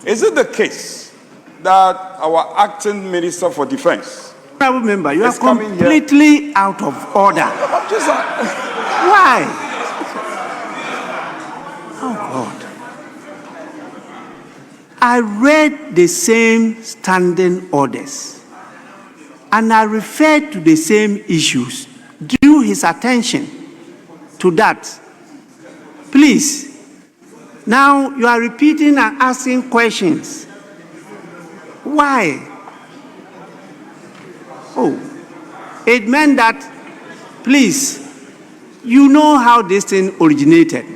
Is it the case that our acting Minister for Defense, Honorable Member, you are completely out of order. Why? Oh, God. I read the same standing orders, and I referred to the same issues, drew his attention to that. Please, now you are repeating and asking questions. Why? Oh, it meant that, please, you know how this thing originated.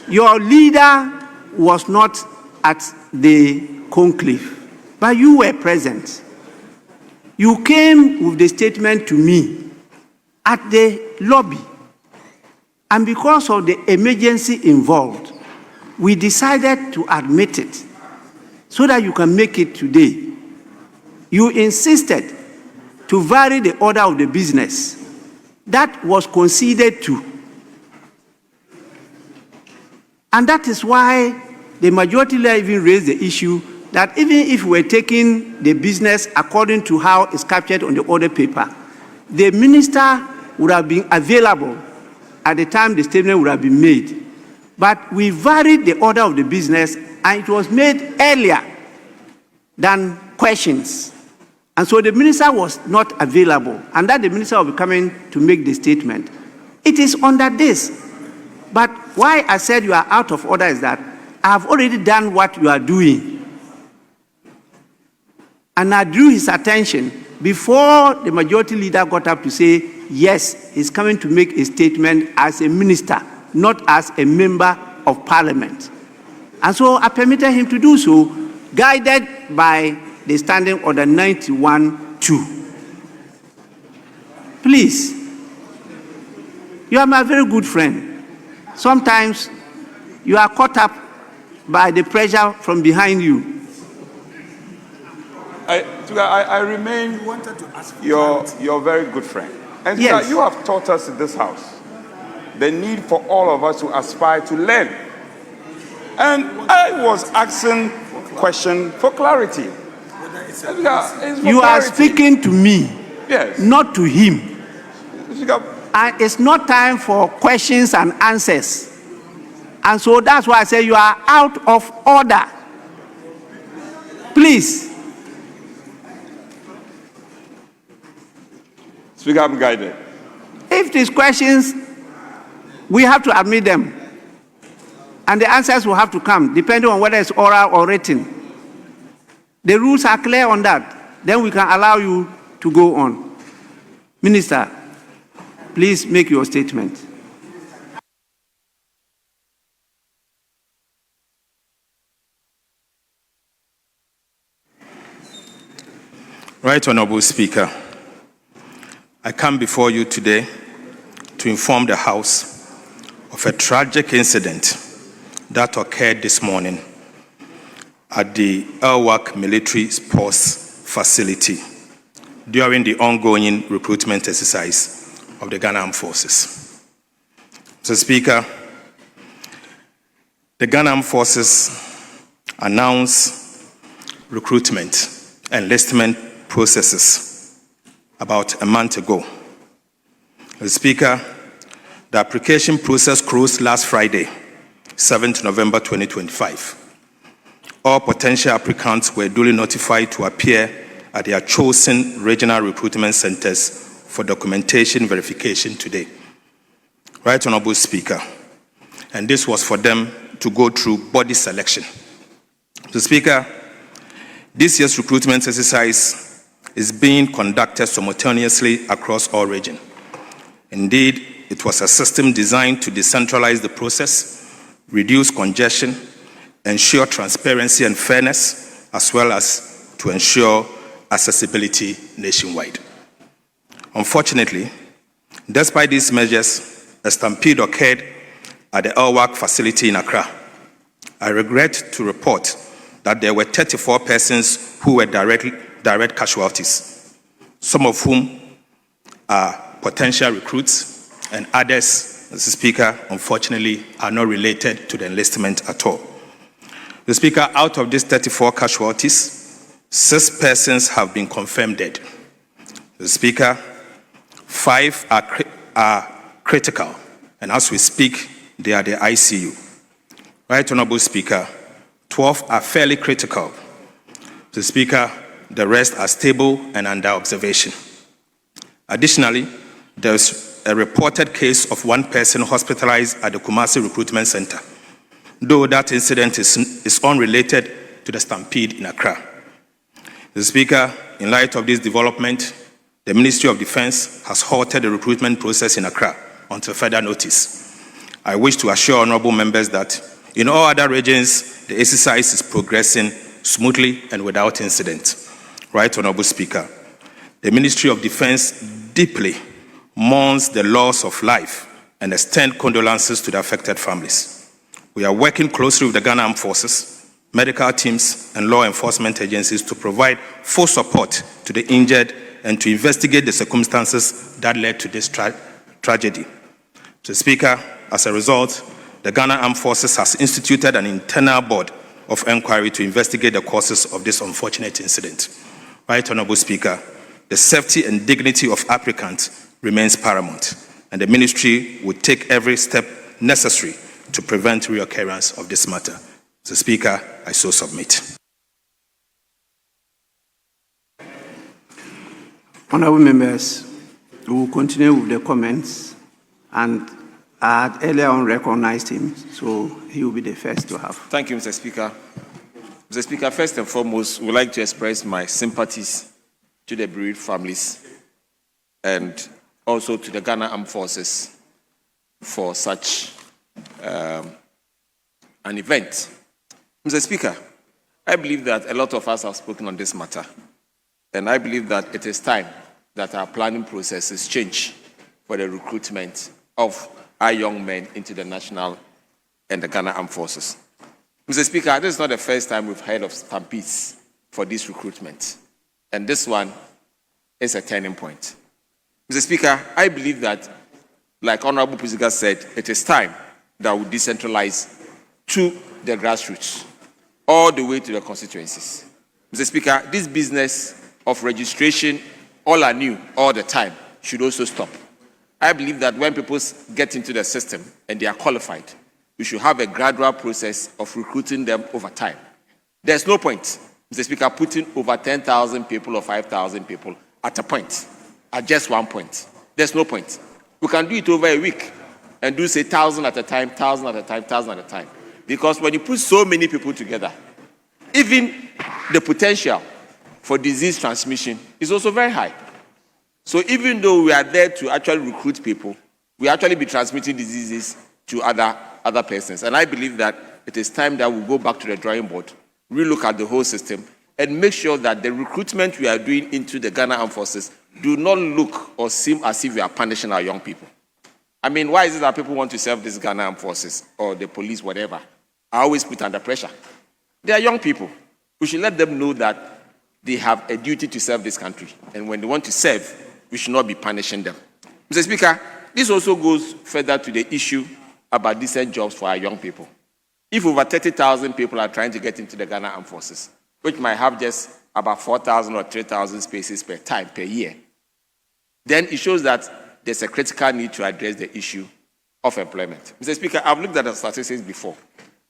Your leader was not at the conclave, but you were present. You came with the statement to me at the lobby. And because of the emergency involved, we decided to admit it so that you can make it today. You insisted to vary the order of the business. That was conceded to. And that is why the majority leader even raised the issue that even if we were taking the business according to how it's captured on the order paper, the minister would have been available at the time the statement would have been made. But we varied the order of the business, and it was made earlier than questions. And so the minister was not available, and that the minister will be coming to make the statement. It is under this. But why I said you are out of order is that I have already done what you are doing. And I drew his attention before the majority leader got up to say, yes, he's coming to make a statement as a minister, not as a member of parliament. And so I permitted him to do so, guided by the standing order 91-2. Please, you are my very good friend. Sometimes you are caught up by the pressure from behind you. I remain your very good friend. And yes, you have taught us in this house the need for all of us to aspire to learn. And I was asking question for clarity. You are speaking to me, yes, not to him. And it's not time for questions and answers. And so that's why I say you are out of order. Please. Speaker, I'm guided. If these questions, we have to admit them. And the answers will have to come, depending on whether it's oral or written. The rules are clear on that. Then we can allow you to go on. Minister, please make your statement. Right Honorable Speaker, I come before you today to inform the House of a tragic incident that occurred this morning at the Elwak Military Sports Facility during the ongoing recruitment exercise of the Ghana Armed Forces. Mr. Speaker, the Ghana Armed Forces announced recruitment and enlistment processes about a month ago. Mr. Speaker, the application process closed last Friday, 7th November 2025. All potential applicants were duly notified to appear at their chosen regional recruitment centers for documentation verification today. Right Honorable Speaker, and this was for them to go through body selection. Mr. Speaker, this year's recruitment exercise is being conducted simultaneously across all regions. Indeed, it was a system designed to decentralize the process, reduce congestion, ensure transparency and fairness, as well as to ensure accessibility nationwide. Unfortunately, despite these measures, a stampede occurred at the Elwak facility in Accra. I regret to report that there were 34 persons who were direct casualties. some of whom are potential recruits, and others, Mr. Speaker, unfortunately, are not related to the enlistment at all. Mr. Speaker, out of these 34 casualties, 6 persons have been confirmed dead. Mr. Speaker, 5 are critical, and as we speak, they are the ICU. Right Honorable Speaker, 12 are fairly critical. Mr. Speaker, the rest are stable and under observation. Additionally, there is a reported case of 1 person hospitalized at the Kumasi Recruitment Center, though that incident is unrelated to the stampede in Accra. Mr. Speaker, in light of this development, the Ministry of Defense has halted the recruitment process in Accra until further notice. I wish to assure honorable members that in all other regions, the exercise is progressing smoothly and without incident. Right Honorable Speaker, the Ministry of Defense deeply mourns the loss of life and extend condolences to the affected families. We are working closely with the Ghana Armed Forces, medical teams, and law enforcement agencies to provide full support to the injured and to investigate the circumstances that led to this tragedy. Mr. Speaker, as a result, the Ghana Armed Forces has instituted an internal board of inquiry to investigate the causes of this unfortunate incident. Right Honorable Speaker, the safety and dignity of applicants remains paramount, and the ministry will take every step necessary to prevent reoccurrence of this matter. Mr. Speaker, I so submit. Honorable members, we will continue with the comments, and I had earlier on recognized him, so he will be the first to have. Thank you, Mr. Speaker. Mr. Speaker, first and foremost, I would like to express my sympathies to the bereaved families and also to the Ghana Armed Forces for such an event. Mr. Speaker, I believe that a lot of us have spoken on this matter, and I believe that it is time that our planning processes change for the recruitment of our young men into the national and the Ghana Armed Forces. Mr. Speaker, this is not the first time we've heard of stampedes for this recruitment, and this one is a turning point. Mr. Speaker, I believe that, like Honorable Puziga said, it is time that we decentralize to the grassroots, all the way to the constituencies. Mr. Speaker, this business of registration, all anew, all the time, should also stop. I believe that when people get into the system and they are qualified, we should have a gradual process of recruiting them over time. There's no point, Mr. Speaker, putting over 10,000 people or 5,000 people at a point, at just one point. There's no point. We can do it over a week and do, say, 1,000 at a time, 1,000 at a time, 1,000 at a time. Because when you put so many people together, even the potential for disease transmission is also very high. So even though we are there to actually recruit people, we actually be transmitting diseases to other persons. And I believe that it is time that we go back to the drawing board, relook at the whole system, and make sure that the recruitment we are doing into the Ghana Armed Forces do not look or seem as if we are punishing our young people. I mean, why is it that people want to serve this Ghana Armed Forces or the police, whatever, are always put under pressure? They are young people. We should let them know that they have a duty to serve this country. And when they want to serve, we should not be punishing them. Mr. Speaker, this also goes further to the issue about decent jobs for our young people. If over 30,000 people are trying to get into the Ghana Armed Forces, which might have just about 4,000 or 3,000 spaces per time, per year, then it shows that there's a critical need to address the issue of employment. Mr. Speaker, I've looked at the statistics before.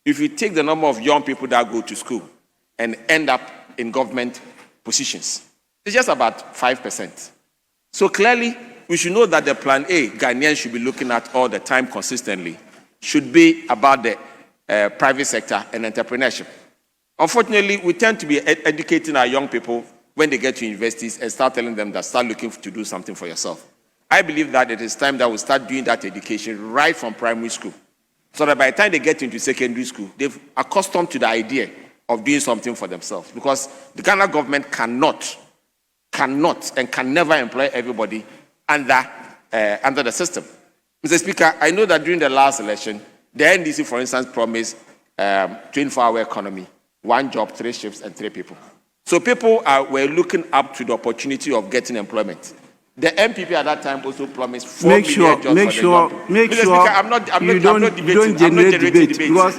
If you take the number of young people that go to school and end up in government positions, it's just about 5%. So clearly, we should know that the plan A Ghanaians should be looking at all the time consistently should be about the private sector and entrepreneurship. Unfortunately, we tend to be educating our young people when they get to universities and start telling them that start looking to do something for yourself. I believe that it is time that we start doing that education right from primary school, so that by the time they get into secondary school, they've accustomed to the idea of doing something for themselves. Because the Ghana government cannot and can never employ everybody under the system. Mr. Speaker, I know that during the last election, the NDC, for instance, promised 24-hour economy, 1 job, 3 shifts, and 3 people. So people were looking up to the opportunity of getting employment. The MPP at that time also promised 4 million jobs for the young people. Make Mr. sure Speaker, I'm not you debating. don't generate debate, because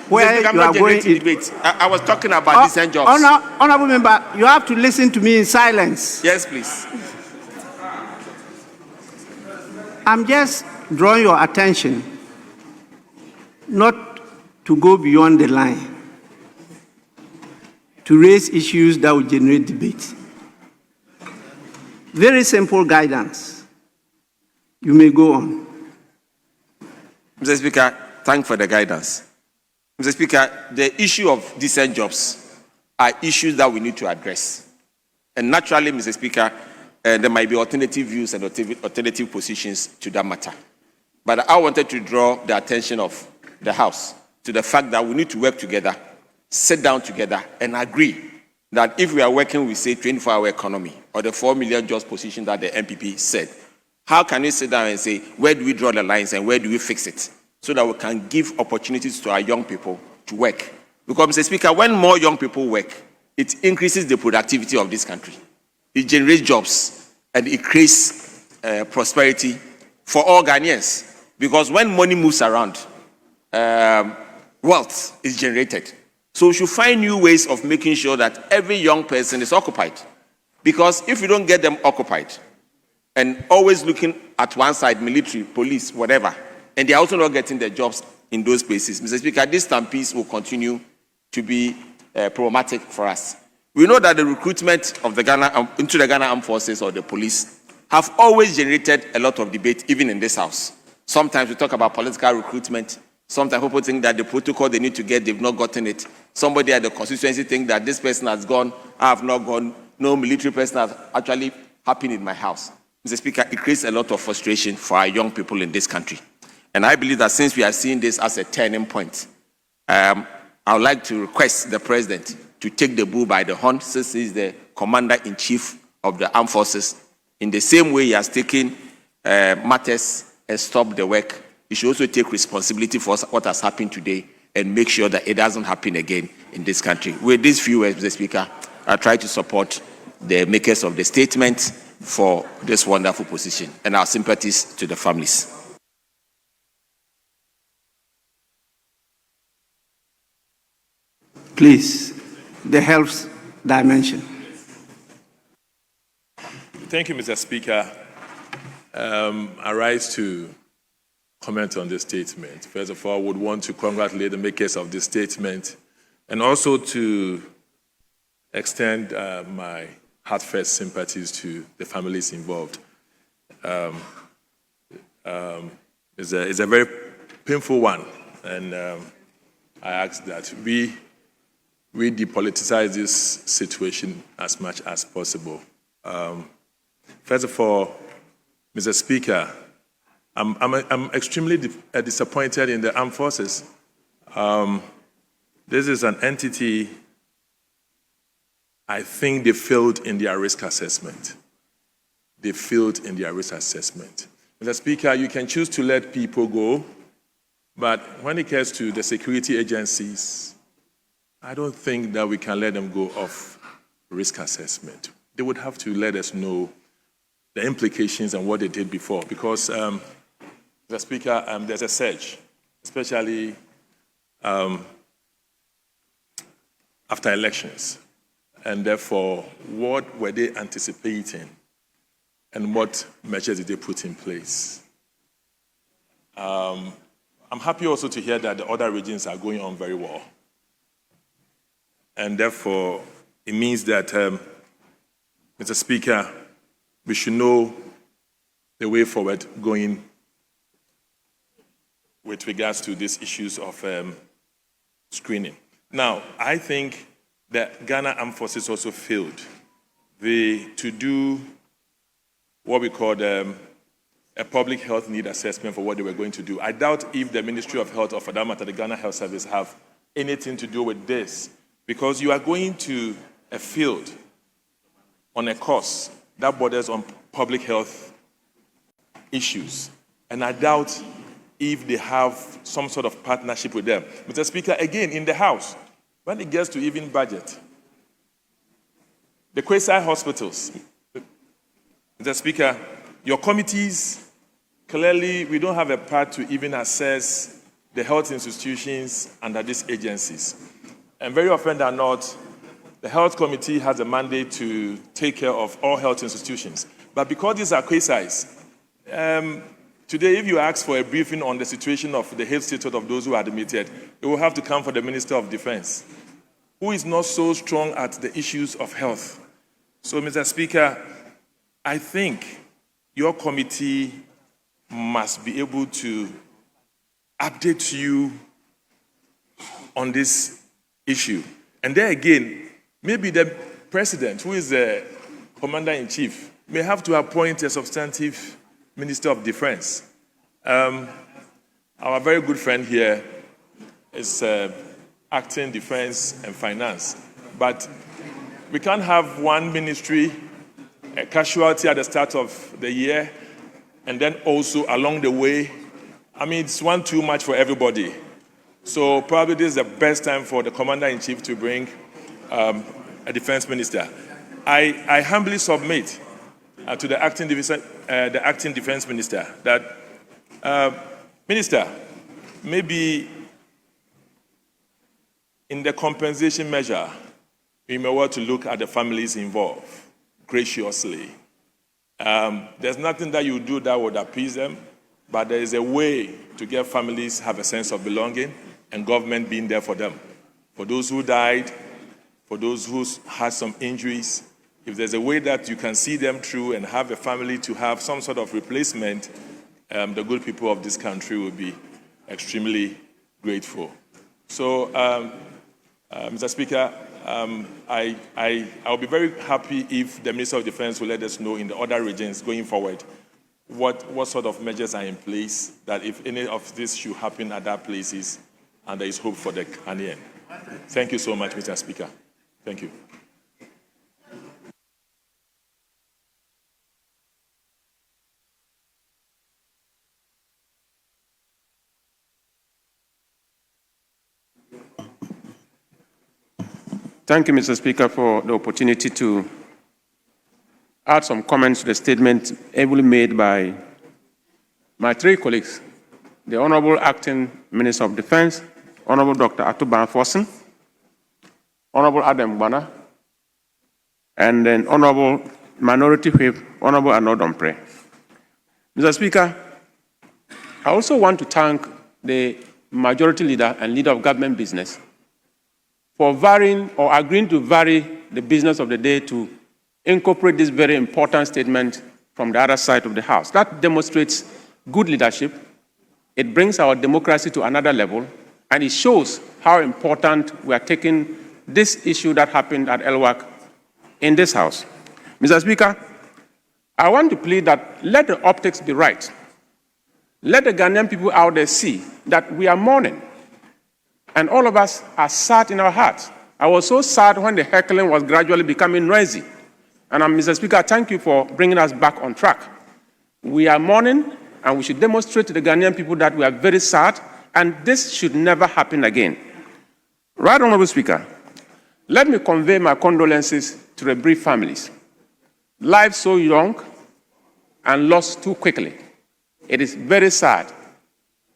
where Mr. Speaker, I'm you not are going generating debate. I was talking about decent jobs. Honorable member, you have to listen to me in silence. Yes, please. I'm just drawing your attention not to go beyond the line, to raise issues that will generate debate. Very simple guidance. You may go on. Mr. Speaker, thank you for the guidance. Mr. Speaker, the issue of decent jobs are issues that we need to address. And naturally, Mr. Speaker, there might be alternative views and alternative positions to that matter. But I wanted to draw the attention of the House to the fact that we need to work together, sit down together, and agree that if we are working with, say, 24-hour economy or the 4 million jobs position that the MPP said, how can we sit down and say, where do we draw the lines and where do we fix it, so that we can give opportunities to our young people to work? Because, Mr. Speaker, when more young people work, it increases the productivity of this country. It generates jobs and it creates prosperity for all Ghanaians. Because when money moves around, wealth is generated. So we should find new ways of making sure that every young person is occupied. Because if you don't get them occupied and always looking at one side, military, police, whatever, and they're also not getting their jobs in those places, Mr. Speaker, these stampedes will continue to be problematic for us. We know that the recruitment of into the Ghana Armed Forces or the police have always generated a lot of debate, even in this House. Sometimes we talk about political recruitment. Sometimes people think that the protocol they need to get, they've not gotten it. Somebody at the constituency think that this person has gone, I have not gone. No military person has actually happened in my house. Mr. Speaker, it creates a lot of frustration for our young people in this country. And I believe that since we are seeing this as a turning point, I would like to request the President to take the bull by the horn, since he is the Commander-in-Chief of the Armed Forces. In the same way he has taken matters and stopped the work, he should also take responsibility for what has happened today and make sure that it doesn't happen again in this country. With these few words, Mr. Speaker, I try to support the makers of the statement for this wonderful position, and our sympathies to the families. Please, the health dimension. Thank you, Mr. Speaker. I rise to comment on this statement. First of all, I would want to congratulate the makers of this statement and also to extend my heartfelt sympathies to the families involved. It's a very painful one, and I ask that we depoliticize this situation as much as possible. First of all, Mr. Speaker, I'm extremely disappointed in the armed forces. This is an entity, I think they failed in their risk assessment. They failed in their risk assessment. Mr. Speaker, you can choose to let people go, but when it comes to the security agencies, I don't think that we can let them go off risk assessment. They would have to let us know the implications and what they did before, because, Mr. Speaker, there's a surge, especially after elections. And therefore, what were they anticipating and what measures did they put in place? I'm happy also to hear that the other regions are going on very well. And therefore, it means that, Mr. Speaker, we should know the way forward going with regards to these issues of screening. Now, I think that Ghana Armed Forces also failed to do what we call a public health need assessment for what they were going to do. I doubt if the Ministry of Health or for that matter, the Ghana Health Service have anything to do with this, because you are going to a field on a course that borders on public health issues. And I doubt if they have some sort of partnership with them. Mr. Speaker, again, in the House, when it gets to even budget, The quasi hospitals. Mr. Speaker, your committees, clearly we don't have a part to even assess the health institutions under these agencies. And very often than not, the health committee has a mandate to take care of all health institutions. But because these are quasis, today if you ask for a briefing on the situation of the health status of those who are admitted, it will have to come from the Minister of Defense, who is not so strong at the issues of health. So, Mr. Speaker, I think your committee must be able to update you on this issue. And there again, maybe the president, who is the commander-in-chief, may have to appoint a substantive Minister of Defense. Our very good friend here is acting Defense and Finance. But we can't have one ministry, a casualty at the start of the year, and then also along the way. I mean, it's one too much for everybody. So probably this is the best time for the commander-in-chief to bring a defense minister. I humbly submit to the acting defense minister that, minister, maybe in the compensation measure, we may want to look at the families involved graciously. There's nothing that you do that would appease them, but there is a way to get families have a sense of belonging and government being there for them. For those who died, for those who had some injuries, if there's a way that you can see them through and have a family to have some sort of replacement, the good people of this country will be extremely grateful. So, Mr. Speaker, I'll be very happy if the Minister of Defense will let us know in the other regions going forward what sort of measures are in place, that if any of this should happen at other places, and there is hope for the Ghanaian. Thank you so much, Mr. Speaker. Thank you. Thank you, Mr. Speaker, for the opportunity to add some comments to the statement ably made by my three colleagues, the Honorable Acting Minister of Defense, Honorable Dr. Atuban Fossen, Honorable Adam Bana, and then Honorable Minority Whip, Honorable Anodon Pre. Mr. Speaker, I also want to thank the Majority Leader and Leader of Government Business for varying or agreeing to vary the business of the day to incorporate this very important statement from the other side of the House. That demonstrates good leadership. It brings our democracy to another level, and it shows how important we are taking this issue that happened at Elwak in this House. Mr. Speaker, I want to plead that let the optics be right. Let the Ghanaian people out there see that we are mourning, and all of us are sad in our hearts. I was so sad when the heckling was gradually becoming noisy. And Mr. Speaker, thank you for bringing us back on track. We are mourning, and we should demonstrate to the Ghanaian people that we are very sad, and this should never happen again. Right, Honorable Speaker, let me convey my condolences to the bereaved families. Lives so young and lost too quickly. It is very sad.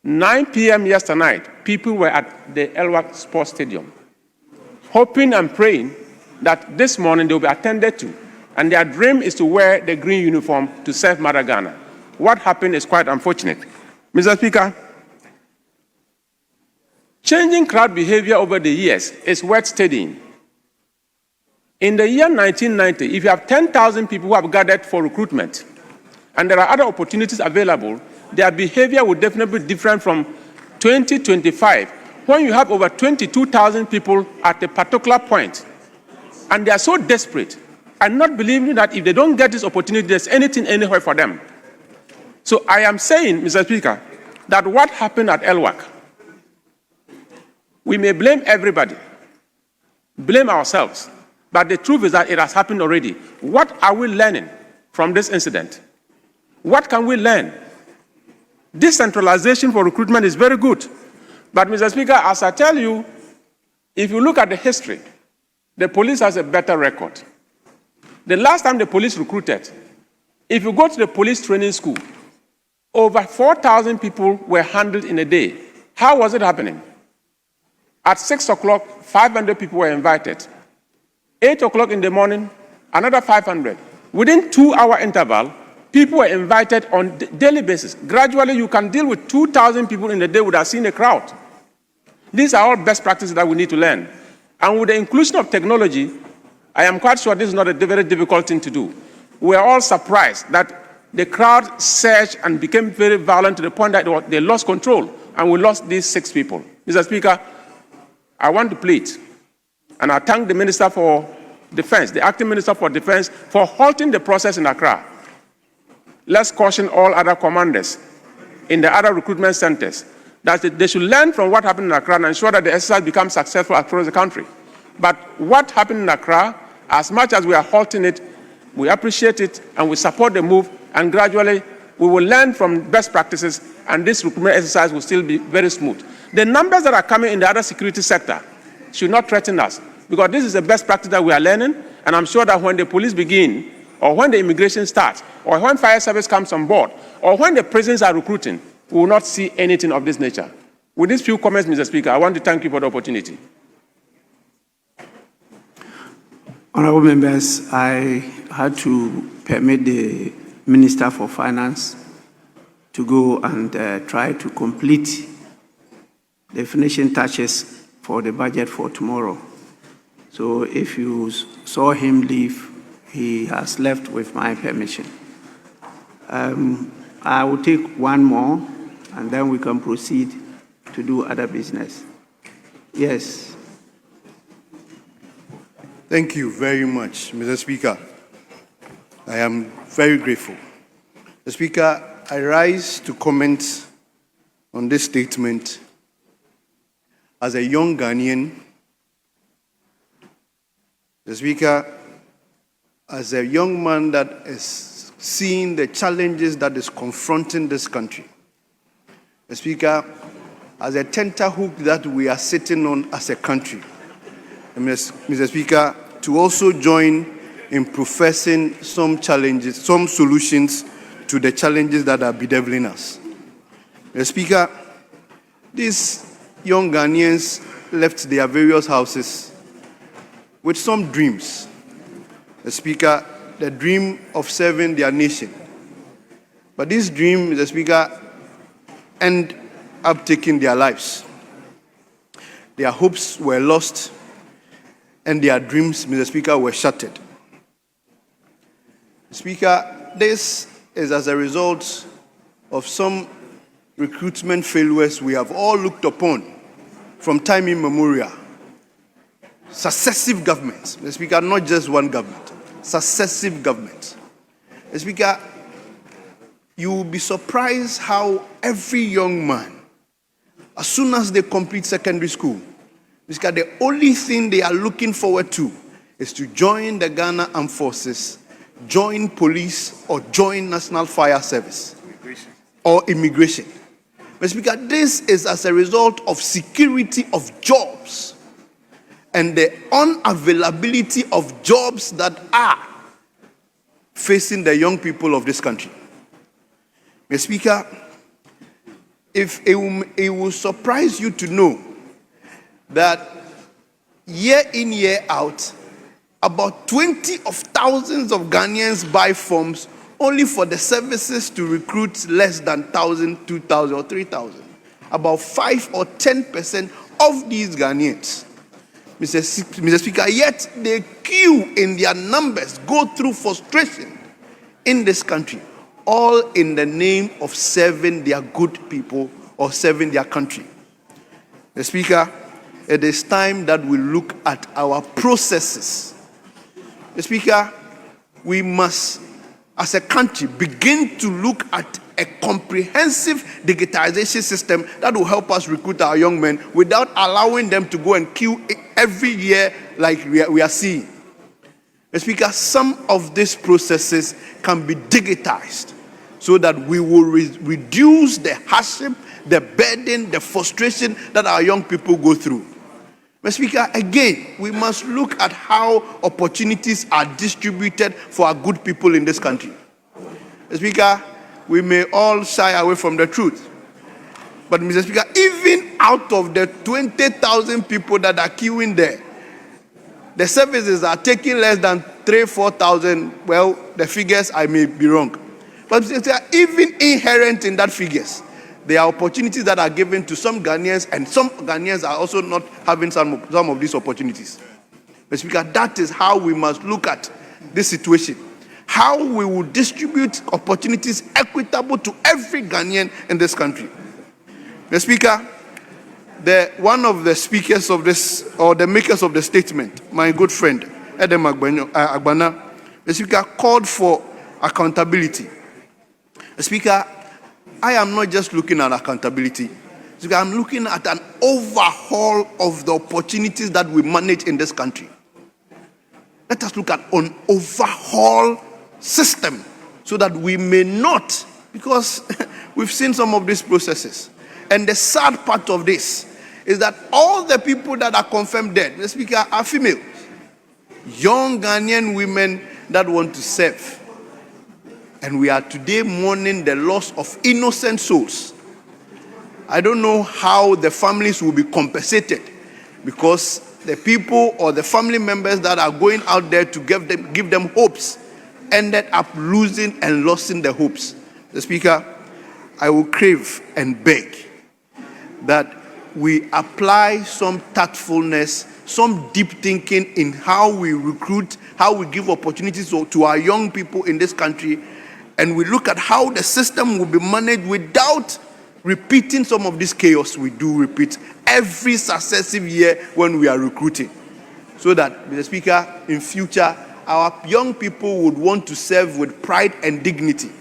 9 p.m. yesterday night, people were at the Elwak Sports Stadium, hoping and praying that this morning they will be attended to, and their dream is to wear the green uniform to serve Mother Ghana. What happened is quite unfortunate. Mr. Speaker, changing crowd behavior over the years is worth studying. In the year 1990, if you have 10,000 people who have gathered for recruitment, and there are other opportunities available, their behavior would definitely be different from 2025, when you have over 22,000 people at a particular point, and they are so desperate and not believing that if they don't get this opportunity, there's anything anywhere for them. So I am saying, Mr. Speaker, that what happened at Elwak, we may blame everybody, blame ourselves, but the truth is that it has happened already. What are we learning from this incident? What can we learn? Decentralization for recruitment is very good. But, Mr. Speaker, as I tell you, if you look at the history, the police has a better record. The last time the police recruited, if you go to the police training school, over 4,000 people were handled in a day. How was it happening? At 6 o'clock, 500 people were invited. 8 o'clock in the morning, another 500. Within 2-hour interval, people were invited on daily basis. Gradually, you can deal with 2,000 people in a day without seeing a crowd. These are all best practices that we need to learn. And with the inclusion of technology, I am quite sure this is not a very difficult thing to do. We are all surprised that the crowd surged and became very violent to the point that they lost control, and we lost these 6 people. Mr. Speaker, I want to plead, and I thank the Minister for Defense, the Acting Minister for Defense, for halting the process in Accra. Let's caution all other commanders in the other recruitment centers that they should learn from what happened in Accra and ensure that the exercise becomes successful across the country. But what happened in Accra, as much as we are halting it, we appreciate it and we support the move, and gradually we will learn from best practices, and this recruitment exercise will still be very smooth. The numbers that are coming in the other security sector should not threaten us, because this is the best practice that we are learning, and I'm sure that when the police begin, or when the immigration starts, or when fire service comes on board, or when the prisons are recruiting, we will not see anything of this nature. With these few comments, Mr. Speaker, I want to thank you for the opportunity. Honorable members, I had to permit the Minister for Finance to go and try to complete the finishing touches for the budget for tomorrow. So if you saw him leave, he has left with my permission. I will take one more, and then we can proceed to do other business. Yes. Thank you very much, Mr. Speaker. I am very grateful. Mr. Speaker, I rise to comment on this statement as a young Ghanaian. Mr. Speaker, as a young man that is seeing the challenges that is confronting this country. Mr. Speaker, as a tenterhook that we are sitting on as a country. And Mr. Speaker, to also join in professing some challenges, some solutions to the challenges that are bedeviling us. Mr. Speaker, these young Ghanaians left their various houses with some dreams. Mr. Speaker, the dream of serving their nation. But this dream, Mr. Speaker, ended up taking their lives. Their hopes were lost, and their dreams, Mr. Speaker, were shattered. Speaker, this is as a result of some recruitment failures we have all looked upon from time immemorial. Successive governments, Mr. Speaker, not just one government, successive governments. Mr. Speaker, you will be surprised how every young man, as soon as they complete secondary school, Mr. the only thing they are looking forward to is to join the Ghana Armed Forces, join police, or join National Fire Service or immigration. Mr. Speaker, this is as a result of security of jobs and the unavailability of jobs that are facing the young people of this country. Mr. Speaker, if it will surprise you to know that year in, year out, about 20 of thousands of Ghanaians buy forms only for the services to recruit less than 1,000, 2,000, or 3,000. About 5 or 10% of these Ghanaians, Mr. Speaker, yet they queue in their numbers, go through frustration in this country, all in the name of serving their good people or serving their country. Mr. Speaker, it is time that we look at our processes. Mr. Speaker, we must, as a country, begin to look at a comprehensive digitization system that will help us recruit our young men without allowing them to go and queue every year like we are seeing. Mr. Speaker, some of these processes can be digitized so that we will reduce the hardship, the burden, the frustration that our young people go through. Mr. Speaker, again, we must look at how opportunities are distributed for our good people in this country. Mr. Speaker, we may all shy away from the truth. But, Mr. Speaker, even out of the 20,000 people that are queuing there, the services are taking less than 3,000-4,000. Well, the figures, I may be wrong. But, Mr. Speaker, even inherent in that figures, there are opportunities that are given to some Ghanaians, and some Ghanaians are also not having some of these opportunities. Mr. Speaker, that is how we must look at this situation. How we will distribute opportunities equitable to every Ghanaian in this country. Mr. Speaker, one of the speakers of this, or the makers of the statement, my good friend, Afenyo Markin, Mr. Speaker, called for accountability. Mr. Speaker, I am not just looking at accountability. Mr. Speaker, I'm looking at an overhaul of the opportunities that we manage in this country. Let us look at an overhaul system so that we may not, because we've seen some of these processes. And the sad part of this is that all the people that are confirmed dead, Mr. Speaker, are female. Young Ghanaian women that want to serve. And we are today mourning the loss of innocent souls. I don't know how the families will be compensated, because the people or the family members that are going out there to give them hopes ended up losing and losing the hopes. Mr. Speaker, I will crave and beg that we apply some tactfulness, some deep thinking in how we recruit, how we give opportunities to our young people in this country, and we look at how the system will be managed without repeating some of this chaos we do repeat every successive year when we are recruiting. So that, Mr. Speaker, in future, our young people would want to serve with pride and dignity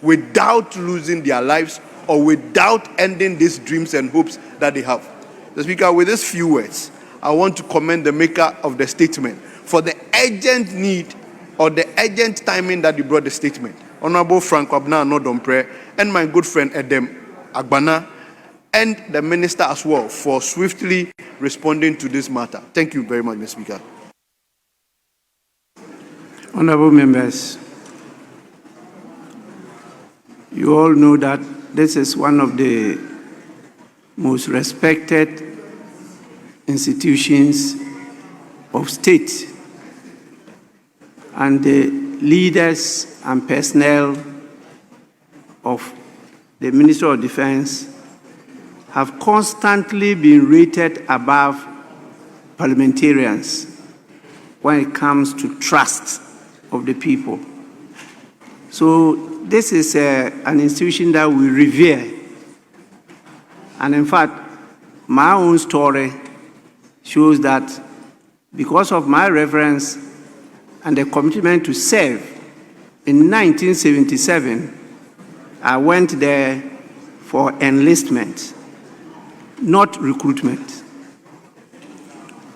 without losing their lives or without ending these dreams and hopes that they have. Mr. Speaker, with these few words, I want to commend the maker of the statement for the urgent need or the urgent timing that you brought the statement. Honorable Frank Wabena Anodompre and my good friend Edem Agbana, and the minister as well for swiftly responding to this matter. Thank you very much, Mr. Speaker. Honorable members, you all know that this is one of the most respected institutions of state, and the leaders and personnel of the Ministry of Defense have constantly been rated above parliamentarians when it comes to trust of the people. So this is an institution that we revere. And in fact, my own story shows that because of my reverence and the commitment to serve, in 1977, I went there for enlistment, not recruitment.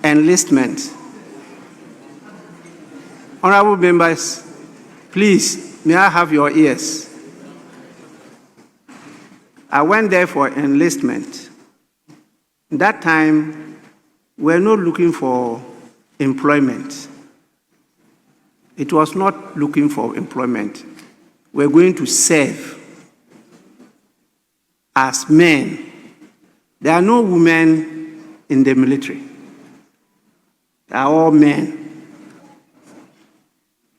Enlistment. Honorable members, please, may I have your ears? I went there for enlistment. That time, we were not looking for employment. It was not looking for employment. We're going to serve as men. There are no women in the military. They are all men.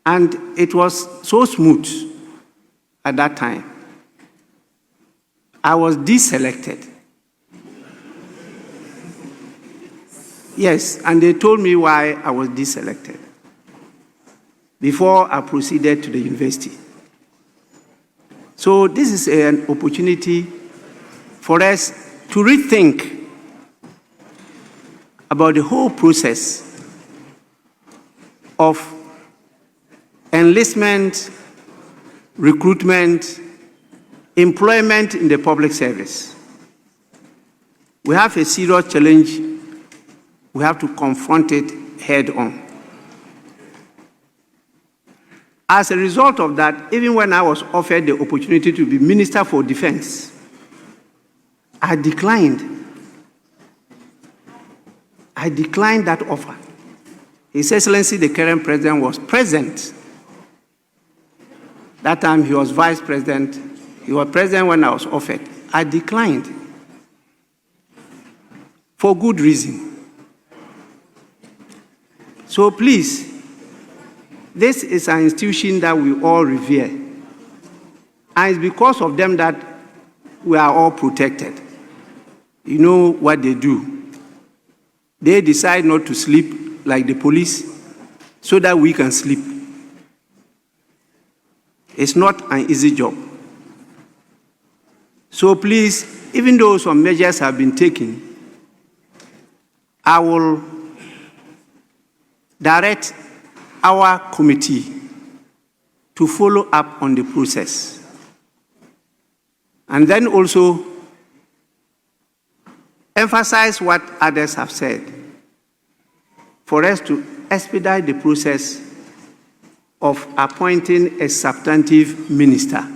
And it was so smooth at that time. I was deselected. Yes, and they told me why I was deselected before I proceeded to the university. So this is an opportunity for us to rethink about the whole process of enlistment, recruitment, employment in the public service. We have a serious challenge. We have to confront it head on. As a result of that, even when I was offered the opportunity to be Minister for Defense, I declined. I declined that offer. His Excellency, the current president, was present. That time he was vice president. He was president when I was offered. I declined for good reason. So please, this is an institution that we all revere. And it's because of them that we are all protected. You know what they do. They decide not to sleep like the police so that we can sleep. It's not an easy job. So please, even though some measures have been taken, I will direct our committee to follow up on the process. And then also emphasize what others have said for us to expedite the process of appointing a substantive minister.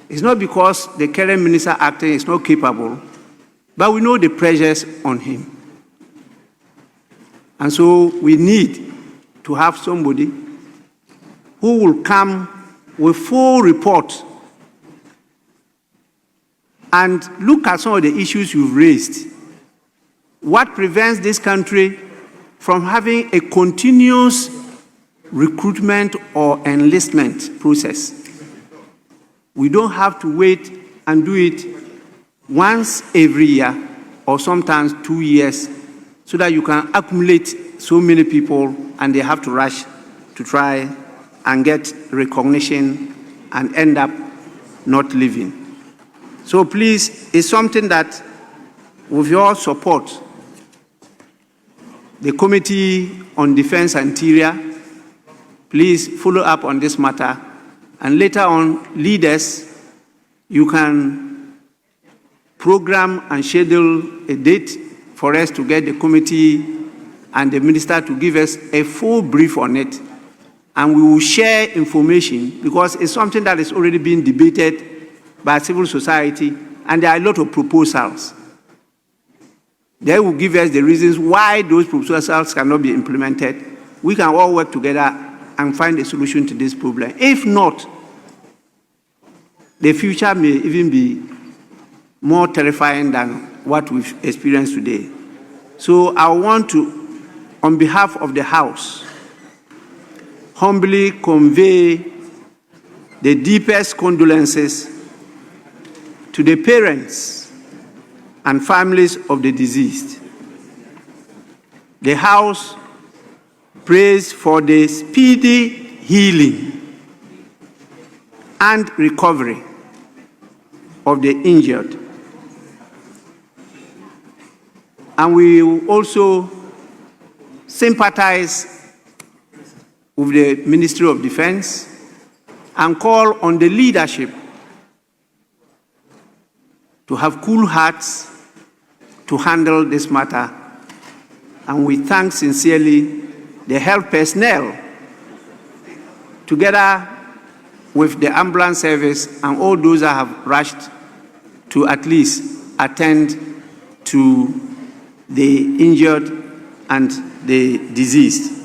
It's not because the current minister acting is not capable, but we know the pressures on him. And so we need to have somebody who will come with full report and look at some of the issues you've raised. What prevents this country from having a continuous recruitment or enlistment process? We don't have to wait and do it once every year or sometimes 2 years so that you can accumulate so many people and they have to rush to try and get recognition and end up not living. So please, it's something that with your support, the Committee on Defense and Interior, please follow up on this matter. And later on, leaders, you can program and schedule a date for us to get the committee and the minister to give us a full brief on it. And we will share information because it's something that is already being debated by civil society, and there are a lot of proposals. They will give us the reasons why those proposals cannot be implemented. We can all work together and find a solution to this problem. If not, the future may even be more terrifying than what we've experienced today. So I want to, on behalf of the House, humbly convey the deepest condolences to the parents and families of the deceased. The House prays for the speedy healing and recovery of the injured. And we will also sympathize with the Ministry of Defense and call on the leadership to have cool hearts to handle this matter. And we thank sincerely the health personnel, together with the ambulance service and all those that have rushed to at least attend to the injured and the deceased.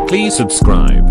Please subscribe.